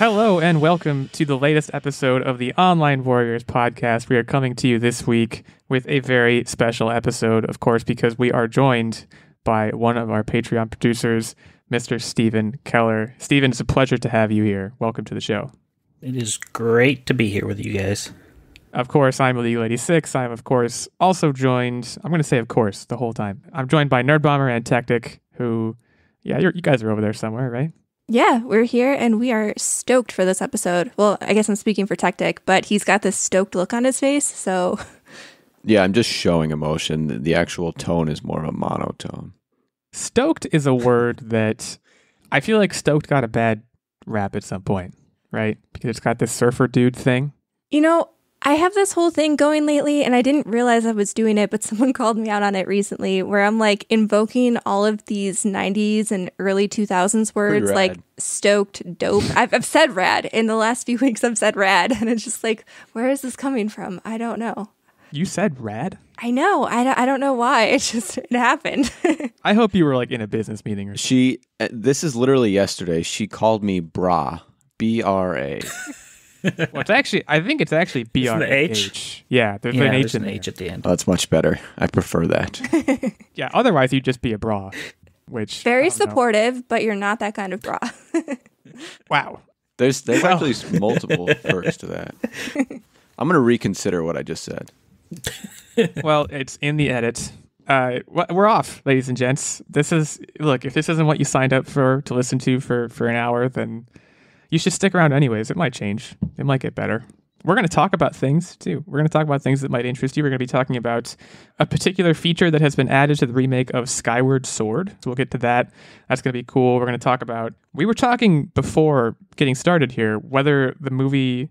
Hello and welcome to the latest episode of the Online Warriors podcast. We are coming to you this week with a very special episode, of course, because we are joined by one of our Patreon producers, Mr. Stephen Keller. Stephen, it's a pleasure to have you here. Welcome to the show. It is great to be here with you guys. Of course, I'm Illeagle 86. I'm, of course, also joined, I'm going to say of course the whole time. I'm joined by Nerdbomber and Techtic, who, you guys are over there somewhere, right? Yeah, we're here and we are stoked for this episode. Well, I guess I'm speaking for Techtic, but he's got this stoked look on his face, so... Yeah, I'm just showing emotion. The actual tone is more of a monotone. Stoked is a word that I feel like stoked got a bad rap at some point, right? Because it's got this surfer dude thing. You know, I have this whole thing going lately and I didn't realize I was doing it, but someone called me out on it recently where I'm like invoking all of these 90s and early 2000s words like stoked, dope. I've said rad. In the last few weeks I've said rad and it's just like, where is this coming from? I don't know. You said rad? I know. I don't know why. It happened. I hope you were like in a business meeting or something. This is literally yesterday. She called me bra. B-R-A. Well, I think it's actually B-R-A-H. Yeah, there's an H in there. H at the end. Oh, that's much better. I prefer that. Yeah, otherwise you'd just be a bra, which... Very supportive, but you're not that kind of bra. Wow. There's actually multiple perks to that. I'm going to reconsider what I just said. Well, it's in the edit. We're off, ladies and gents. If this isn't what you signed up to listen to for an hour, then you should stick around anyways. It might change. It might get better. We're going to talk about things, too. We're going to talk about things that might interest you. We're going to be talking about a particular feature that has been added to the remake of Skyward Sword. So we'll get to that. That's going to be cool. We're going to talk about... We were talking before getting started here, whether the movie...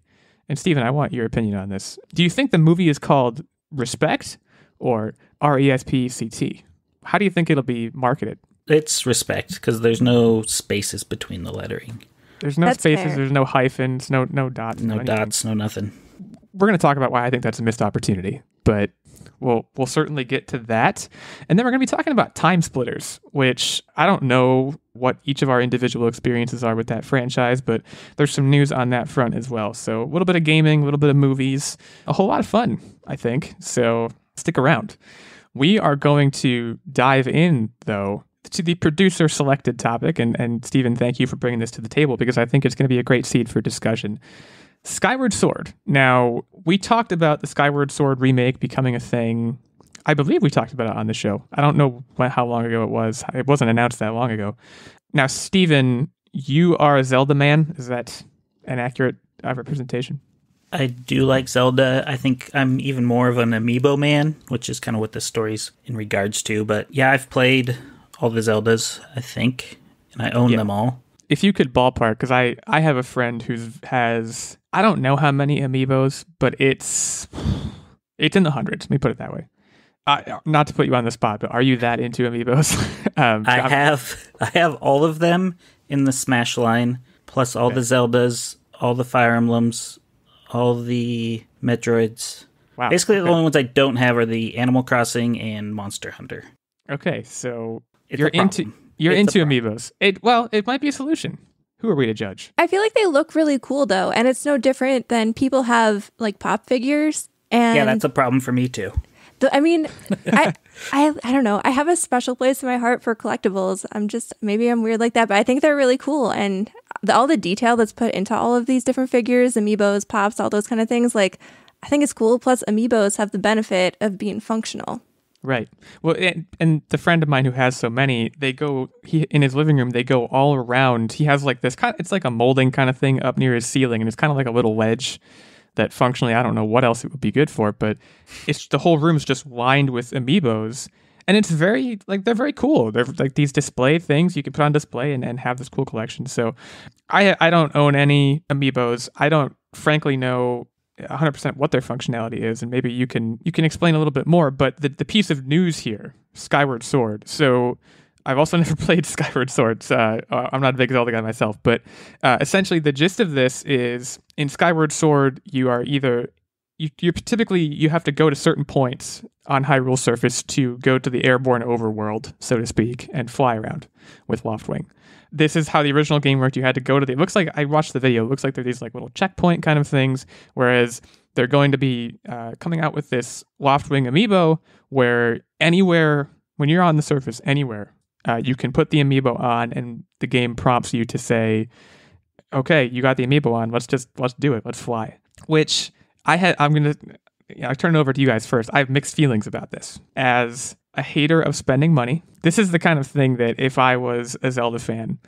And Stephen, I want your opinion on this. Do you think the movie is called Respect or R-E-S-P-C-T? How do you think it'll be marketed? It's Respect, because there's no spaces between the lettering. There's no That's spaces, fair. There's no hyphens, no dots. No dots, no nothing. We're going to talk about why I think that's a missed opportunity, but we'll certainly get to that. And then we're going to be talking about TimeSplitters, which I don't know what each of our individual experiences are with that franchise, but there's some news on that front as well. So a little bit of gaming, a little bit of movies, a whole lot of fun, I think. So stick around. We are going to dive in, though, to the producer-selected topic, and Stephen, thank you for bringing this to the table because I think it's going to be a great seed for discussion. Skyward Sword. Now, we talked about the Skyward Sword remake becoming a thing. I believe we talked about it on the show. I don't know how long ago it was. It wasn't announced that long ago. Now, Stephen, you are a Zelda man. Is that an accurate representation? I do like Zelda. I think I'm even more of an Amiibo man, which is kind of what this story's in regards to. But yeah, I've played all the Zeldas, I think, and I own them all. If you could ballpark, because I have a friend who has, I don't know how many Amiibos, but it's in the hundreds. Let me put it that way. Not to put you on the spot, but are you that into Amiibos? I have all of them in the Smash line, plus all the Zeldas, all the Fire Emblems, all the Metroids. Wow. Basically, the only ones I don't have are the Animal Crossing and Monster Hunter. Okay, so It's you're a problem. into It's a Amiibos. It might be a solution. Who are we to judge? I feel like they look really cool though, and it's no different than people have like pop figures. And Yeah, that's a problem for me too. I don't know. I have a special place in my heart for collectibles. Maybe I'm weird like that, but I think they're really cool. And all the detail that's put into all of these different figures, Amiibos, pops, all those kind of things, like I think it's cool. Plus, Amiibos have the benefit of being functional. Right. Well, and the friend of mine who has so many, in his living room, they go all around. He has like this it's like a molding kind of thing up near his ceiling, and it's kind of like a little wedge that functionally, I don't know what else it would be good for, but the whole room is just lined with Amiibos, and it's they're very cool. They're like these display things you can put on display and have this cool collection. So I don't own any Amiibos. I don't frankly know 100% what their functionality is, and maybe you can explain a little bit more. But the piece of news here, Skyward Sword. So I've also never played Skyward Sword. So I'm not a big Zelda guy myself, but essentially the gist of this is in Skyward Sword, you you typically you have to go to certain points on Hyrule surface to go to the airborne overworld, so to speak, and fly around with Loftwing. This is how the original game worked. You had to go to it looks like, I watched the video, it looks like they're these like little checkpoint kind of things, whereas they're going to be coming out with this Loftwing Amiibo where anywhere, when you're on the surface, anywhere, you can put the Amiibo on and the game prompts you to say, okay, you got the Amiibo on, let's do it, let's fly. Which I'm going to, I'll turn it over to you guys first. I have mixed feelings about this. As a hater of spending money, this is the kind of thing that if I was a Zelda fan,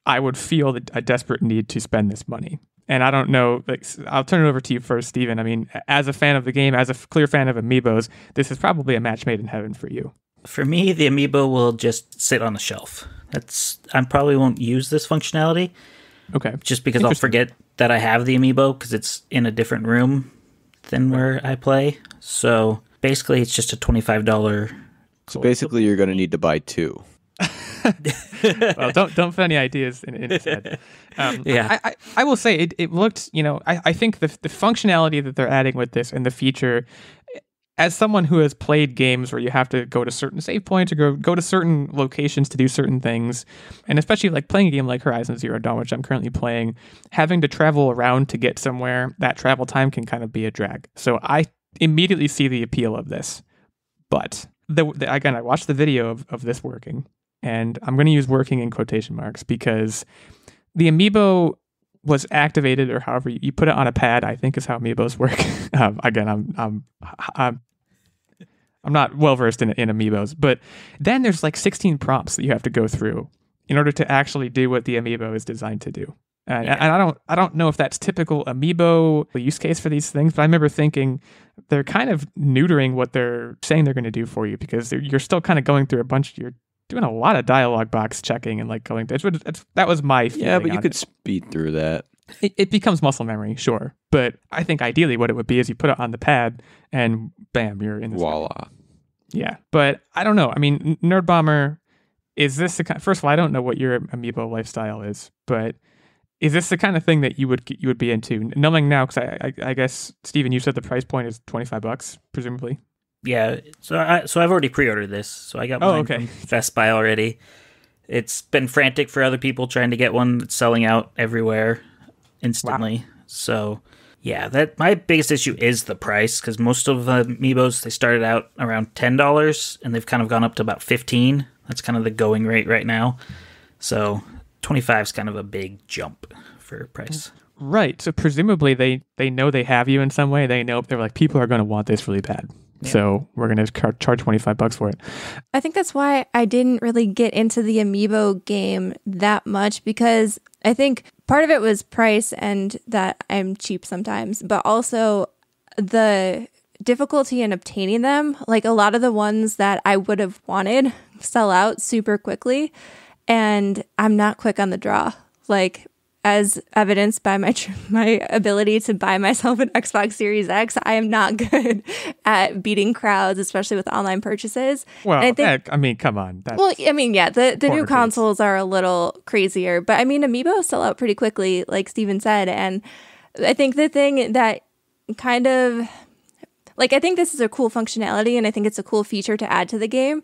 I would feel a desperate need to spend this money. And I don't know, like, I'll turn it over to you first, Steven. I mean, as a fan of the game, as a clear fan of Amiibos, this is probably a match made in heaven for you. For me, the Amiibo will just sit on the shelf. I probably won't use this functionality. Okay. Just because I'll forget that I have the Amiibo because it's in a different room than where I play. So basically, it's just a $25. So basically, you're going to need to buy two. Well, don't put any ideas in his head. Yeah. I will say it looked, I think the functionality that they're adding with this and the feature, as someone who has played games where you have to go to certain save points or go to certain locations to do certain things, and especially like playing a game like Horizon Zero Dawn, which I'm currently playing, having to travel around to get somewhere, that travel time can kind of be a drag. So I immediately see the appeal of this. But again, I watched the video of this working, and I'm going to use working in quotation marks because the Amiibo was activated, or however you put it on a pad, I think is how Amiibos work. Again, I'm not well versed in Amiibos, but then there's like 16 prompts that you have to go through in order to actually do what the Amiibo is designed to do. And I don't know if that's typical Amiibo use case for these things, but I remember thinking they're kind of neutering what they're saying they're going to do for you, because you're still kind of going through you're doing a lot of dialogue box checking and like going. That was my feeling. Yeah, but you could speed through that. It becomes muscle memory, sure, but I think ideally what it would be is you put it on the pad and bam, you're in. Voila. Yeah, but I don't know. I mean, Nerdbomber, is this the kind? First of all, I don't know what your Amiibo lifestyle is, but is this the kind of thing that you would be into? Knowing now, because I guess Steven, you said the price point is $25, presumably. Yeah, so I've already pre-ordered this, so I got mine from Best Buy already. It's been frantic for other people trying to get one. It's selling out everywhere instantly. Wow. So yeah, that my biggest issue is the price, because most of the Amiibos, they started out around $10 and they've kind of gone up to about $15. That's kind of the going rate right now. So 25 is kind of a big jump for price. Right. So presumably they know they have you in some way. They know they're like, people are going to want this really bad. Yeah. So we're going to charge $25 for it. I think that's why I didn't really get into the Amiibo game that much, because I think part of it was price and that I'm cheap sometimes, but also the difficulty in obtaining them. Like a lot of the ones that I would have wanted sell out super quickly, and I'm not quick on the draw. Like, as evidenced by my ability to buy myself an Xbox Series X, I am not good at beating crowds, especially with online purchases. Well, I mean, come on. The new consoles are a little crazier, but I mean, Amiibo sell out pretty quickly, like Steven said. And I think the thing that kind of, like, I think this is a cool functionality, and I think it's a cool feature to add to the game.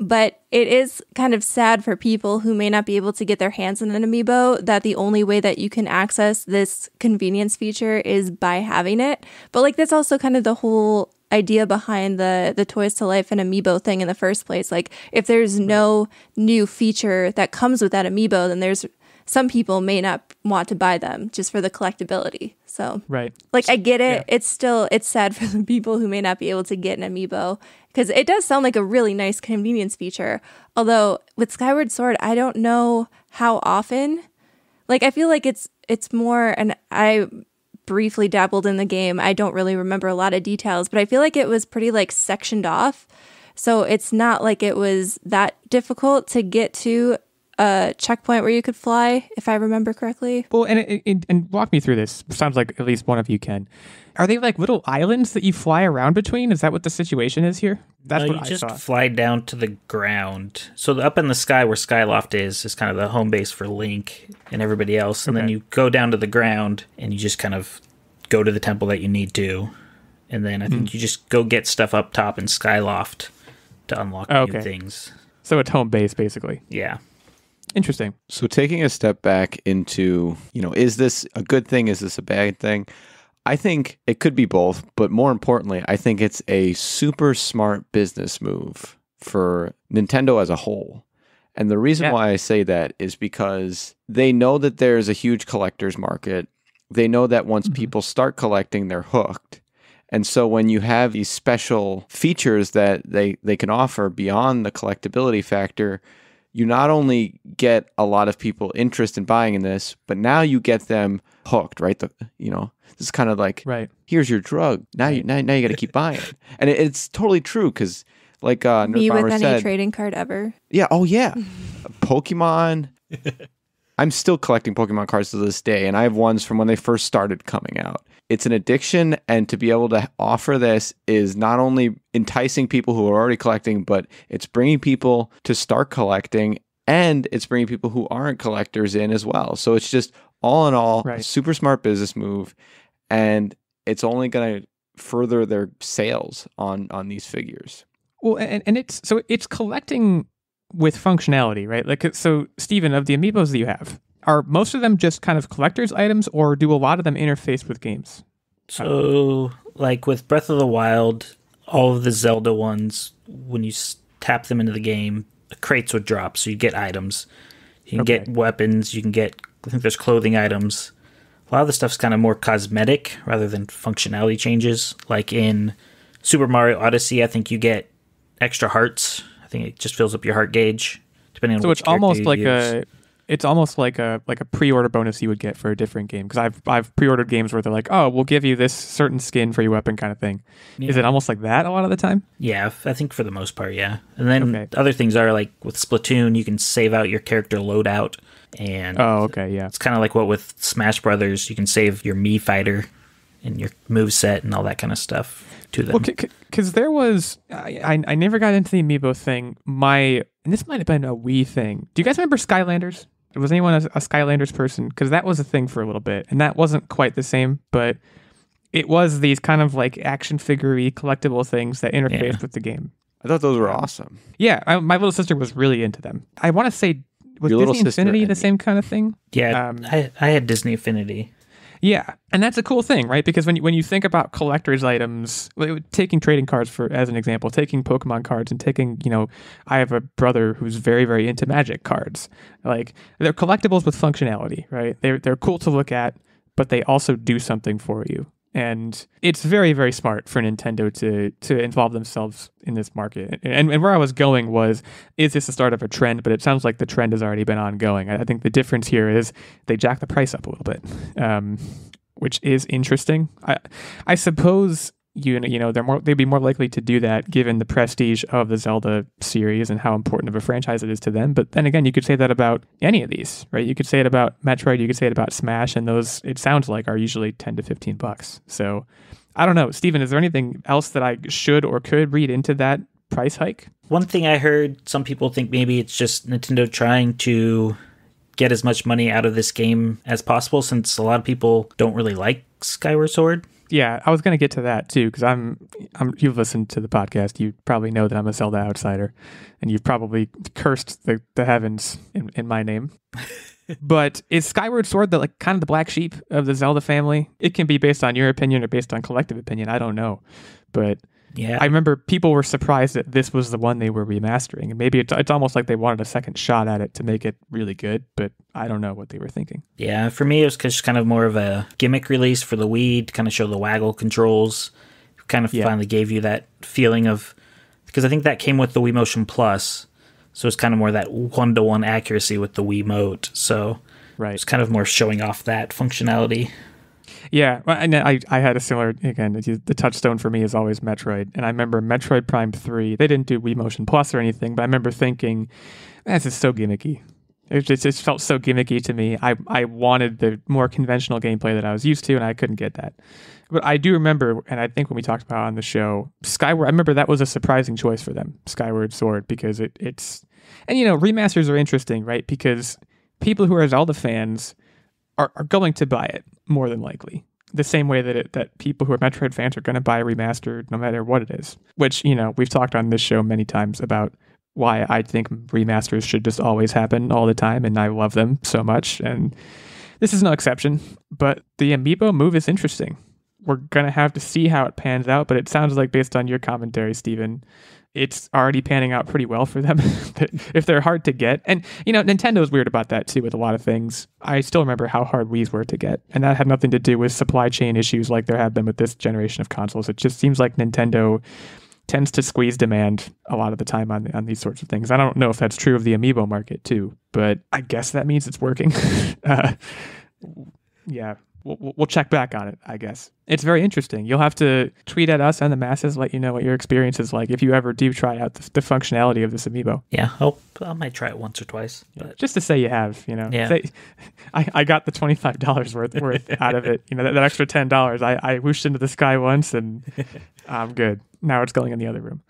But it is kind of sad for people who may not be able to get their hands on an Amiibo that the only way that you can access this convenience feature is by having it. But like, that's also kind of the whole idea behind the Toys to Life and Amiibo thing in the first place. Like, if there's no new feature that comes with that Amiibo, then there's some people may not want to buy them just for the collectability. So, right. Like, I get it. Yeah. It's sad for the people who may not be able to get an Amiibo, because it does sound like a really nice convenience feature. Although with Skyward Sword, I don't know how often. Like, I feel like it's more, and I briefly dabbled in the game. I don't really remember a lot of details, but I feel like it was pretty like sectioned off. So it's not like it was that difficult to get to a checkpoint where you could fly, if I remember correctly. Well, and walk me through this. Sounds like at least one of you can. Are they like little islands that you fly around between? Is that what the situation is here? That's what I just saw. Fly down to the ground. So up in the sky where Skyloft is kind of the home base for Link and everybody else. And then you go down to the ground and you just kind of go to the temple that you need to. And then I think you just go get stuff up top in Skyloft to unlock new things. So it's home base, basically. Yeah. Interesting. So taking a step back into, is this a good thing? Is this a bad thing? I think it could be both, but more importantly, I think it's a super smart business move for Nintendo as a whole. And the reason why I say that is because they know that there's a huge collector's market. They know that once people start collecting, they're hooked. And so when you have these special features that they can offer beyond the collectability factor, you not only get a lot of people interested in buying in this, but now you get them hooked, right? This is kind of like, here's your drug. Now you got to keep buying it. And it's totally true because like me Nerdbomber with any said, trading card ever. Yeah. Oh, yeah. Pokemon. I'm still collecting Pokemon cards to this day, and I have ones from when they first started coming out. It's an addiction, and to be able to offer this is not only enticing people who are already collecting, but it's bringing people to start collecting, and it's bringing people who aren't collectors in as well. So it's just all in all, a super smart business move, and it's only going to further their sales on these figures. Well, and it's collecting with functionality, right? Like, so Steven, of the amiibos that you have, are most of them just kind of collector's items, or do a lot of them interface with games? So, like with Breath of the Wild, all of the Zelda ones, when you tap them into the game, crates would drop, so you get items. You can get weapons, you can get, I think there's clothing items. A lot of the stuff's kind of more cosmetic rather than functionality changes. Like in Super Mario Odyssey, I think you get extra hearts. I think it just fills up your heart gauge, depending on which it's almost like use. It's almost like a pre-order bonus you would get for a different game, because I've pre-ordered games where they're like, oh, we'll give you this certain skin for your weapon kind of thing. Yeah. Is it almost like that a lot of the time? Yeah, I think for the most part, yeah. And then other things are like with Splatoon, you can save out your character loadout, and it's kind of like what with Smash Brothers, you can save your Mii fighter and your moveset and all that kind of stuff to them. Well, because there was, I never got into the Amiibo thing. And this might have been a Wii thing. Do you guys remember Skylanders? Was anyone a Skylanders person? Because that was a thing for a little bit, and that wasn't quite the same, but it was these kind of like action figure-y collectible things that interfaced with the game. I thought those were awesome. Yeah, my little sister was really into them. I want to say, was Disney Infinity the same kind of thing? Yeah, I had Disney Infinity. Yeah, and that's a cool thing, right? Because when you think about collector's items, taking trading cards as an example, taking Pokemon cards and taking, I have a brother who's very, very into Magic cards. Like, they're collectibles with functionality, right? They're cool to look at, but they also do something for you. And it's very, very smart for Nintendo to involve themselves in this market. And where I was going was, is this the start of a trend? But it sounds like the trend has already been ongoing. I think the difference here is they jack the price up a little bit, which is interesting. I suppose they'd be more likely to do that given the prestige of the Zelda series and how important of a franchise it is to them. But then again, you could say that about any of these, right? You could say it about Metroid, you could say it about Smash, and those, it sounds like, are usually $10 to $15. So I don't know. Steven, is there anything else that I should or could read into that price hike? One thing I heard, some people think maybe it's just Nintendo trying to get as much money out of this game as possible, since a lot of people don't really like Skyward Sword. Yeah, I was going to get to that too, because you've listened to the podcast. You probably know that I'm a Zelda outsider, and you've probably cursed the heavens in my name. But is Skyward Sword kind of the black sheep of the Zelda family? It can be based on your opinion or based on collective opinion. I don't know. But yeah, I remember people were surprised that this was the one they were remastering. And maybe it's almost like they wanted a second shot at it to make it really good, but I don't know what they were thinking. Yeah, for me, it was just kind of more of a gimmick release for the Wii to kind of show the waggle controls. Kind of finally gave you that feeling of, because I think that came with the Wii Motion Plus. So it's kind of more that one-to-one accuracy with the Wiimote. So it's kind of more showing off that functionality. Yeah, and I had a similar, again, the touchstone for me is always Metroid. And I remember Metroid Prime 3, they didn't do Wii Motion Plus or anything, but I remember thinking, this is so gimmicky. It just felt so gimmicky to me. I wanted the more conventional gameplay that I was used to, and I couldn't get that. But I do remember, and I think when we talked about it on the show, Skyward, I remember that was a surprising choice for them, Skyward Sword, because it's... And, remasters are interesting, right? Because people who are Zelda fans are going to buy it, more than likely. the same way that people who are Metroid fans are going to buy a remastered no matter what it is, which, we've talked on this show many times about why I think remasters should just always happen all the time, and I love them so much, and this is no exception. But the Amiibo move is interesting. We're going to have to see how it pans out, but it sounds like, based on your commentary, Steven, it's already panning out pretty well for them if they're hard to get. And, Nintendo's weird about that too with a lot of things. I still remember how hard Wii's were to get, and that had nothing to do with supply chain issues like there have been with this generation of consoles. It just seems like Nintendo tends to squeeze demand a lot of the time on these sorts of things. I don't know if that's true of the Amiibo market too, but I guess that means it's working. Yeah. We'll check back on it, I guess. It's very interesting. You'll have to tweet at us and the masses, let you know what your experience is like if you ever do try out the functionality of this Amiibo. Yeah, I might try it once or twice. But... just to say you have, Yeah. Say, I got the $25 worth out of it. That extra $10. I whooshed into the sky once, and I'm good. Now it's going in the other room.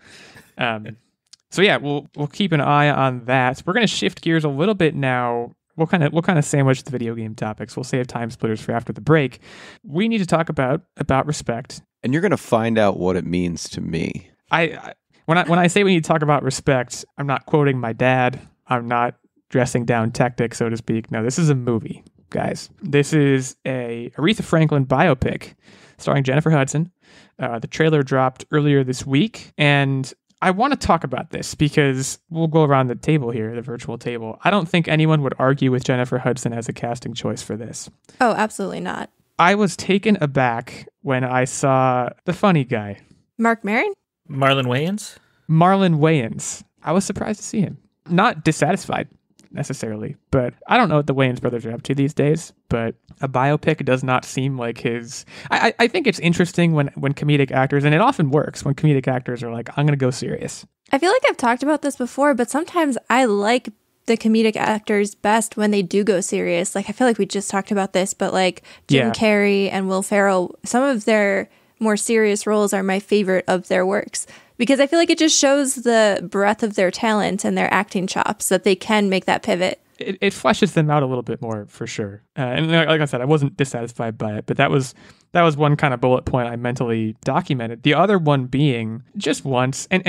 So yeah, we'll keep an eye on that. We're going to shift gears a little bit now. We'll kind of sandwich the video game topics. We'll save TimeSplitters for after the break. We need to talk about respect. And you're going to find out what it means to me. When I say we need to talk about respect, I'm not quoting my dad. I'm not dressing down Techtic, so to speak. No, this is a movie, guys. This is a Aretha Franklin biopic starring Jennifer Hudson. The trailer dropped earlier this week, and I want to talk about this because we'll go around the table here, the virtual table. I don't think anyone would argue with Jennifer Hudson as a casting choice for this. Oh, absolutely not. I was taken aback when I saw the funny guy. Mark Maron? Marlon Wayans? Marlon Wayans. I was surprised to see him. Not dissatisfied, necessarily, but I don't know what the Wayans brothers are up to these days, but a biopic does not seem like his... I think it's interesting when comedic actors, and it often works, when comedic actors are like, I'm going to go serious. I feel like I've talked about this before, but sometimes I like the comedic actors best when they do go serious. Like, I feel like we just talked about this, but like Jim Carrey and Will Ferrell, some of their more serious roles are my favorite of their works. Because I feel like it just shows the breadth of their talent and their acting chops that they can make that pivot. It fleshes them out a little bit more, for sure. And like I said, I wasn't dissatisfied by it, but that was one kind of bullet point I mentally documented. The other one being just once, and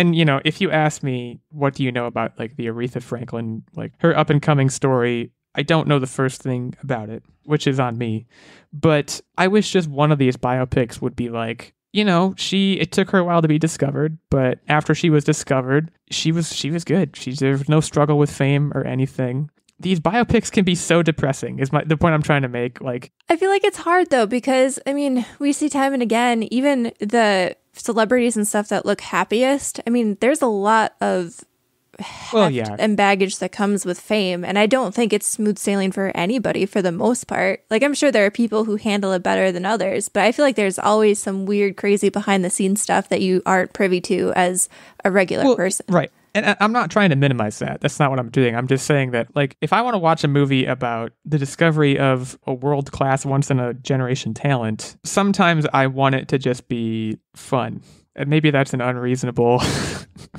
if you ask me, what do you know about like the Aretha Franklin, like her up and coming story, I don't know the first thing about it, which is on me. But I wish just one of these biopics would be like, it took her a while to be discovered, but after she was discovered, she was good. There was no struggle with fame or anything. These biopics can be so depressing, is the point I'm trying to make. Like, I feel like it's hard though, because we see time and again, even the celebrities and stuff that look happiest. There's a lot of and baggage that comes with fame, and I don't think it's smooth sailing for anybody for the most part. Like, I'm sure there are people who handle it better than others, but I feel like there's always some weird, crazy behind the scenes stuff that you aren't privy to as a regular person. Right. And I'm not trying to minimize that. That's not what I'm doing. I'm just saying that, like, if I want to watch a movie about the discovery of a world-class, once-in-a-generation talent, sometimes I want it to just be fun. And maybe that's an unreasonable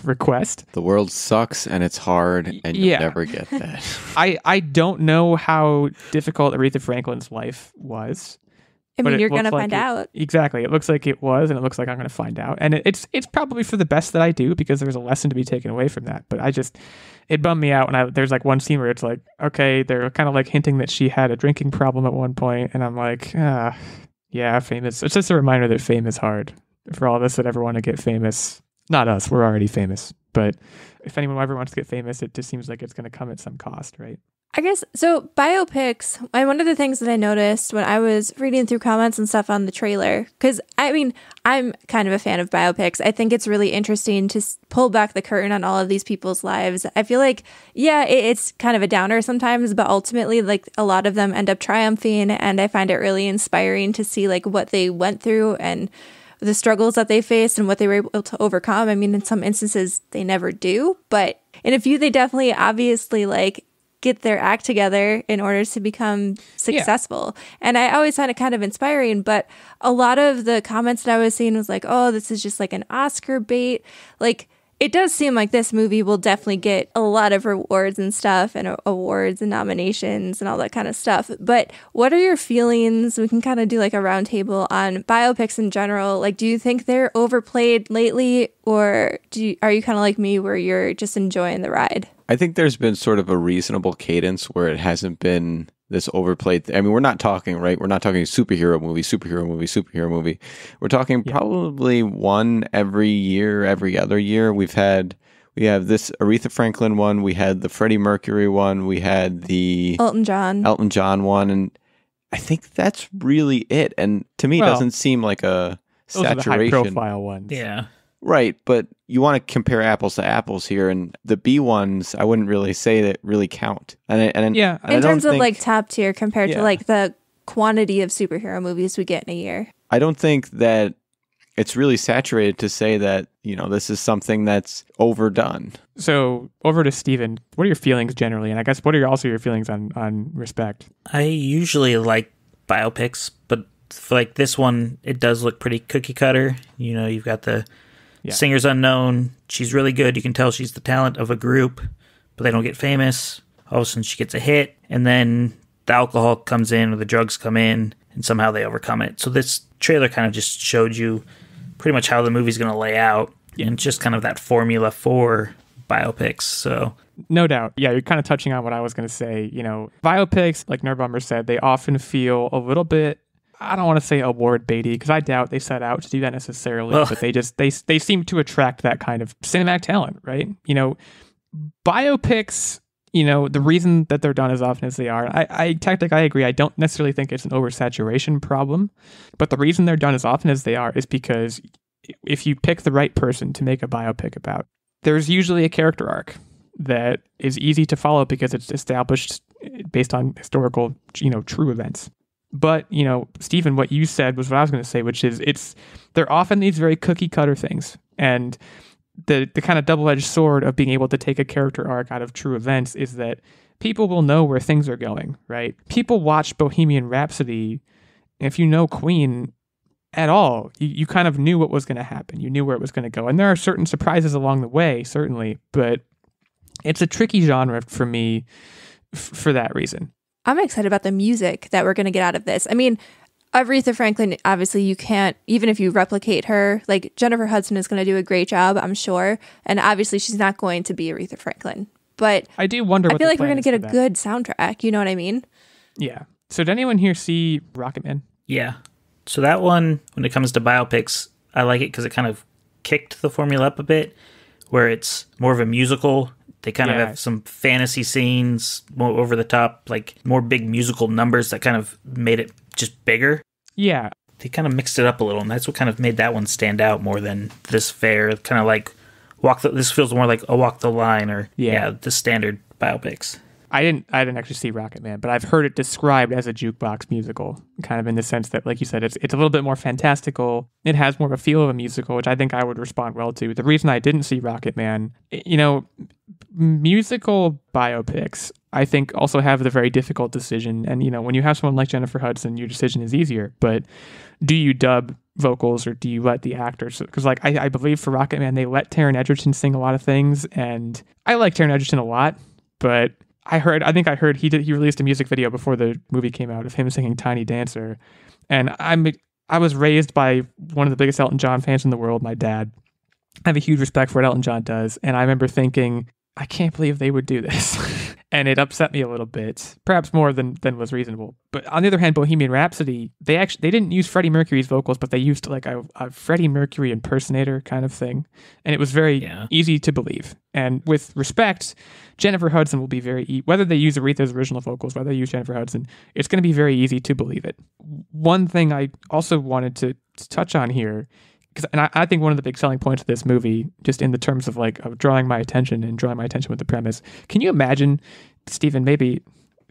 request. The world sucks and it's hard, and you'll never get that. I don't know how difficult Aretha Franklin's life was. You're going to find out. Exactly. It looks like it was, and it looks like I'm going to find out. And it's probably for the best that I do, because there's a lesson to be taken away from that. But it bummed me out when there's like one scene where it's like, okay, they're kind of like hinting that she had a drinking problem at one point, and I'm like, yeah, famous. It's just a reminder that fame is hard. For all of us that ever want to get famous. Not us, we're already famous. But if anyone ever wants to get famous, it just seems like it's going to come at some cost, right? I guess, so biopics, one of the things that I noticed when I was reading through comments and stuff on the trailer, because I'm kind of a fan of biopics. I think it's really interesting to pull back the curtain on all of these people's lives. I feel like, it's kind of a downer sometimes, but ultimately, like, a lot of them end up triumphing, and I find it really inspiring to see like what they went through and the struggles that they faced and what they were able to overcome. In some instances they never do, but in a few they definitely obviously like get their act together in order to become successful. And I always find it kind of inspiring, but a lot of the comments that I was seeing was like, oh, this is just like an Oscar bait. Like, it does seem like this movie will definitely get a lot of rewards and stuff, and awards and nominations and all that kind of stuff. But what are your feelings? We can kind of do like a roundtable on biopics in general. Like, do you think they're overplayed lately, or are you kind of like me where you're just enjoying the ride? I think there's been sort of a reasonable cadence where it hasn't been this overplayed. I mean, we're not talking superhero movie. We're talking probably one every year, every other year. We have this Aretha Franklin one. We had the Freddie Mercury one. We had the Elton John one. And I think that's really it. And to me, it doesn't seem like a saturation. Those are the high profile ones. Yeah. Right, but you want to compare apples to apples here, and the B ones, I wouldn't really say that really count. In terms of like top tier compared to like the quantity of superhero movies we get in a year. I don't think that it's really saturated to say that, this is something that's overdone. So over to Steven, what are your feelings generally? And I guess what are also your feelings on Respect? I usually like biopics, but for like this one, it does look pretty cookie cutter. You've got the singer's unknown. She's really good. You can tell she's the talent of a group, but they don't get famous. All of a sudden she gets a hit, and then the alcohol comes in or the drugs come in, and somehow they overcome it. So this trailer kind of just showed you pretty much how the movie's going to lay out, and just kind of that formula for biopics. So no doubt. Yeah, you're kind of touching on what I was going to say. Biopics, like Nerdbomber said, they often feel a little bit, I don't want to say award baity, because I doubt they set out to do that necessarily, but they seem to attract that kind of cinematic talent, right? Biopics, the reason that they're done as often as they are, I agree. I don't necessarily think it's an oversaturation problem, but the reason they're done as often as they are is because if you pick the right person to make a biopic about, there's usually a character arc that is easy to follow because it's established based on historical, true events. But, Stephen, what you said was what I was going to say, which is they're often these very cookie cutter things. And the kind of double-edged sword of being able to take a character arc out of true events is that people will know where things are going, right? People watch Bohemian Rhapsody. If you know Queen at all, you kind of knew what was going to happen. You knew where it was going to go. And there are certain surprises along the way, certainly. But it's a tricky genre for me for that reason. I'm excited about the music that we're going to get out of this. I mean, Aretha Franklin, obviously you can't, even if you replicate her, like Jennifer Hudson is going to do a great job, I'm sure. And obviously she's not going to be Aretha Franklin. But I do wonder I feel like we're going to get a good soundtrack. You know what I mean? Yeah. So did anyone here see Rocketman? Yeah. So that one, when it comes to biopics, I like it because it kind of kicked the formula up a bit, where it's more of a musical. They kind of have some fantasy scenes, more over the top, like more big musical numbers that kind of made it just bigger. Yeah. They kind of mixed it up a little, and that's what kind of made that one stand out more than this fair. Kind of like this feels more like a Walk the Line or the standard biopics. I didn't actually see Rocketman, but I've heard it described as a jukebox musical, kind of in the sense that, like you said, it's a little bit more fantastical. It has more of a feel of a musical, which I think I would respond well to. The reason I didn't see Rocketman, musical biopics, I think, also have the very difficult decision. And, when you have someone like Jennifer Hudson, your decision is easier. But do you dub vocals or do you let the actors? Because, I believe for Rocketman, they let Taron Egerton sing a lot of things. And I like Taron Egerton a lot, but I think I heard he released a music video before the movie came out of him singing Tiny Dancer. And I was raised by one of the biggest Elton John fans in the world, my dad. I have a huge respect for what Elton John does. And I remember thinking, I can't believe they would do this. And it upset me a little bit, perhaps more than was reasonable. But on the other hand, Bohemian Rhapsody, they didn't use Freddie Mercury's vocals, but they used like a Freddie Mercury impersonator kind of thing. And it was very easy to believe. And with Respect, Jennifer Hudson will be whether they use Aretha's original vocals, whether they use Jennifer Hudson, it's going to be very easy to believe it. One thing I also wanted to touch on here, and I think one of the big selling points of this movie, just in the terms of of drawing my attention with the premise. Can you imagine, Stephen? Maybe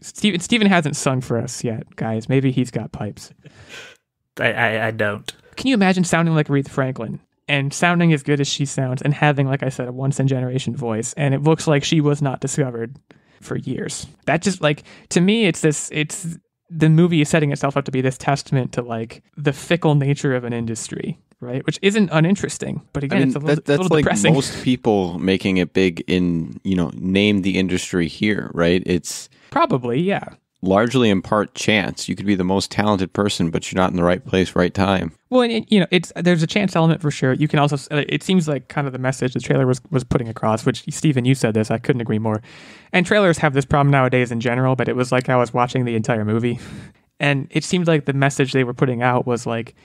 Stephen hasn't sung for us yet, guys. Maybe he's got pipes. I don't. Can you imagine sounding like Aretha Franklin and sounding as good as she sounds and having, like I said, a once in a generation voice, and it looks like she was not discovered for years? That just to me, the movie is setting itself up to be this testament to the fickle nature of an industry. right? Which isn't uninteresting, but again, it's a little like depressing. Most people making it big in, name the industry here, right? It's probably, yeah. Largely in part chance. You could be the most talented person, but you're not in the right place, right time. Well, and there's a chance element for sure. You can also, it seems like kind of the message the trailer was putting across, which, Stephen, you said this, I couldn't agree more. And trailers have this problem nowadays in general, but it was like I was watching the entire movie. And it seemed like the message they were putting out was like,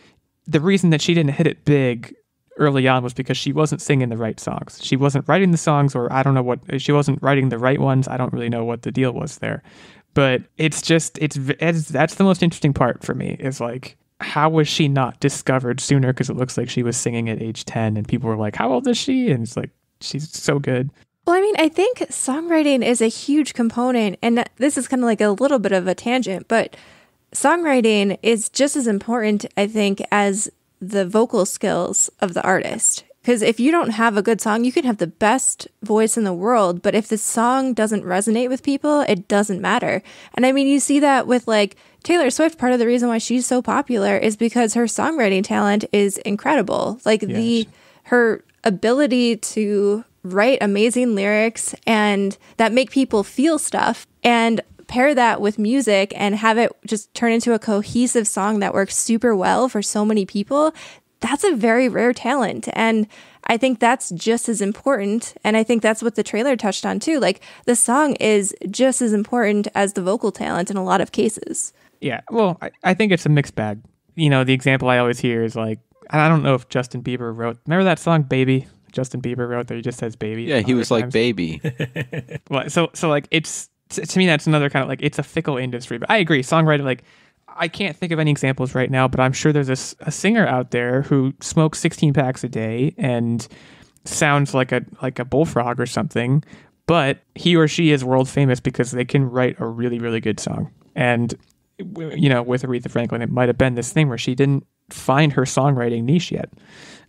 the reason that she didn't hit it big early on was because she wasn't singing the right songs. She wasn't writing the songs, or I don't know she wasn't writing the right ones. I don't really know what the deal was there. But that's the most interesting part for me, is like, how was she not discovered sooner? Because it looks like she was singing at age 10 and people were like, how old is she? And it's like, she's so good. Well, I mean, I think songwriting is a huge component, and this is kind of like a little bit of a tangent, but songwriting is just as important, I think, as the vocal skills of the artist. Because if you don't have a good song, you can have the best voice in the world, but if the song doesn't resonate with people, it doesn't matter. And I mean, you see that with like Taylor Swift. Part of the reason why she's so popular is because her songwriting talent is incredible. Like her ability to write amazing lyrics and that make people feel stuff, and pair that with music and have it just turn into a cohesive song that works super well for so many people. That's a very rare talent. And I think that's just as important. And I think that's what the trailer touched on too. Like, the song is just as important as the vocal talent in a lot of cases. Yeah. Well, I think it's a mixed bag. The example I always hear is like, I don't know if Justin Bieber remember that song, Baby? Justin Bieber wrote that he just says baby. Yeah, he was like, baby. Well, so like, it's, to me, that's another kind of like, it's a fickle industry. But I agree. Songwriting, like, I can't think of any examples right now, but I'm sure there's a singer out there who smokes 16 packs a day and sounds like a bullfrog or something, but he or she is world famous because they can write a really, really good song. And, with Aretha Franklin, it might have been this thing where she didn't find her songwriting niche yet.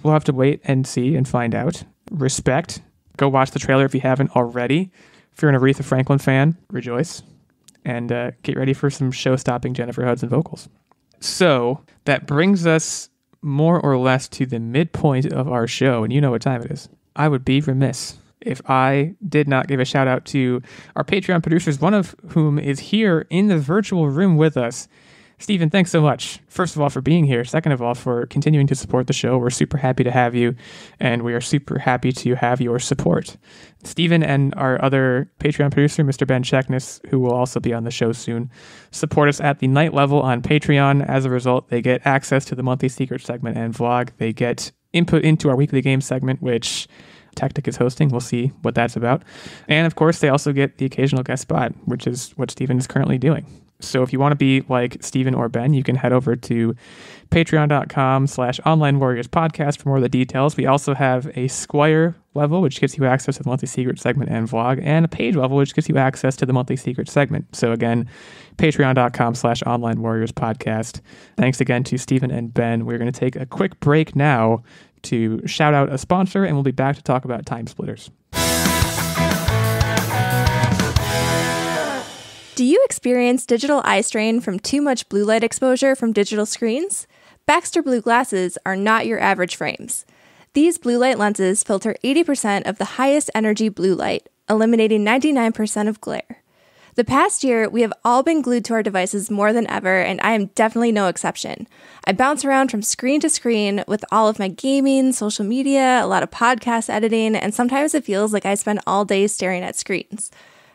We'll have to wait and see and find out. Respect. Go watch the trailer if you haven't already. If you're an Aretha Franklin fan, rejoice. And get ready for some show-stopping Jennifer Hudson vocals. So that brings us more or less to the midpoint of our show, and you know what time it is. I would be remiss if I did not give a shout-out to our Patreon producers, one of whom is here in the virtual room with us. Stephen, thanks so much, first of all, for being here. Second of all, for continuing to support the show. We're super happy to have you, and we are super happy to have your support. Stephen and our other Patreon producer, Mr. Ben Checkness, who will also be on the show soon, support us at the night level on Patreon. As a result, they get access to the monthly secret segment and vlog. They get input into our weekly game segment, which Techtic is hosting. We'll see what that's about. And of course, they also get the occasional guest spot, which is what Stephen is currently doing. So if you want to be like Stephen or Ben, you can head over to patreon.com/onlinewarriorspodcast for more of the details. We also have a Squire level, which gives you access to the monthly secret segment and vlog, and a page level, which gives you access to the monthly secret segment. So again, patreon.com/onlinewarriorspodcast. Thanks again to Stephen and Ben. We're going to take a quick break now to shout out a sponsor, and we'll be back to talk about TimeSplitters. Do you experience digital eye strain from too much blue light exposure from digital screens? Baxter Blue glasses are not your average frames. These blue light lenses filter 80% of the highest energy blue light, eliminating 99% of glare. The past year, we have all been glued to our devices more than ever, and I am definitely no exception. I bounce around from screen to screen with all of my gaming, social media, a lot of podcast editing, and sometimes it feels like I spend all day staring at screens.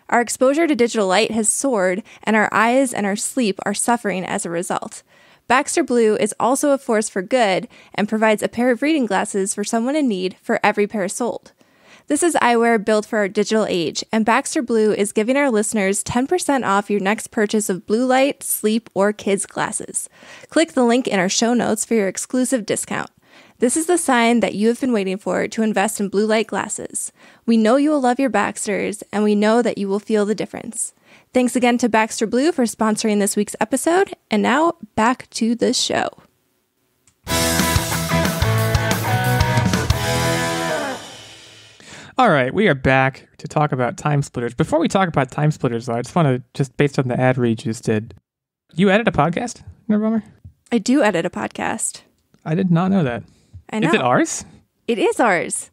Our exposure to digital light has soared, and our eyes and our sleep are suffering as a result. Baxter Blue is also a force for good and provides a pair of reading glasses for someone in need for every pair sold. This is eyewear built for our digital age, and Baxter Blue is giving our listeners 10% off your next purchase of blue light, sleep, or kids glasses. Click the link in our show notes for your exclusive discount. This is the sign that you have been waiting for to invest in blue light glasses. We know you will love your Baxters, and we know that you will feel the difference. Thanks again to Baxter Blue for sponsoring this week's episode, and now back to the show. All right, we are back to talk about TimeSplitters. Before we talk about TimeSplitters, though, I just want to, just based on the ad read you just did, you edit a podcast, Nerdbomber? I do edit a podcast. I did not know that. I know. Is it ours? It is ours.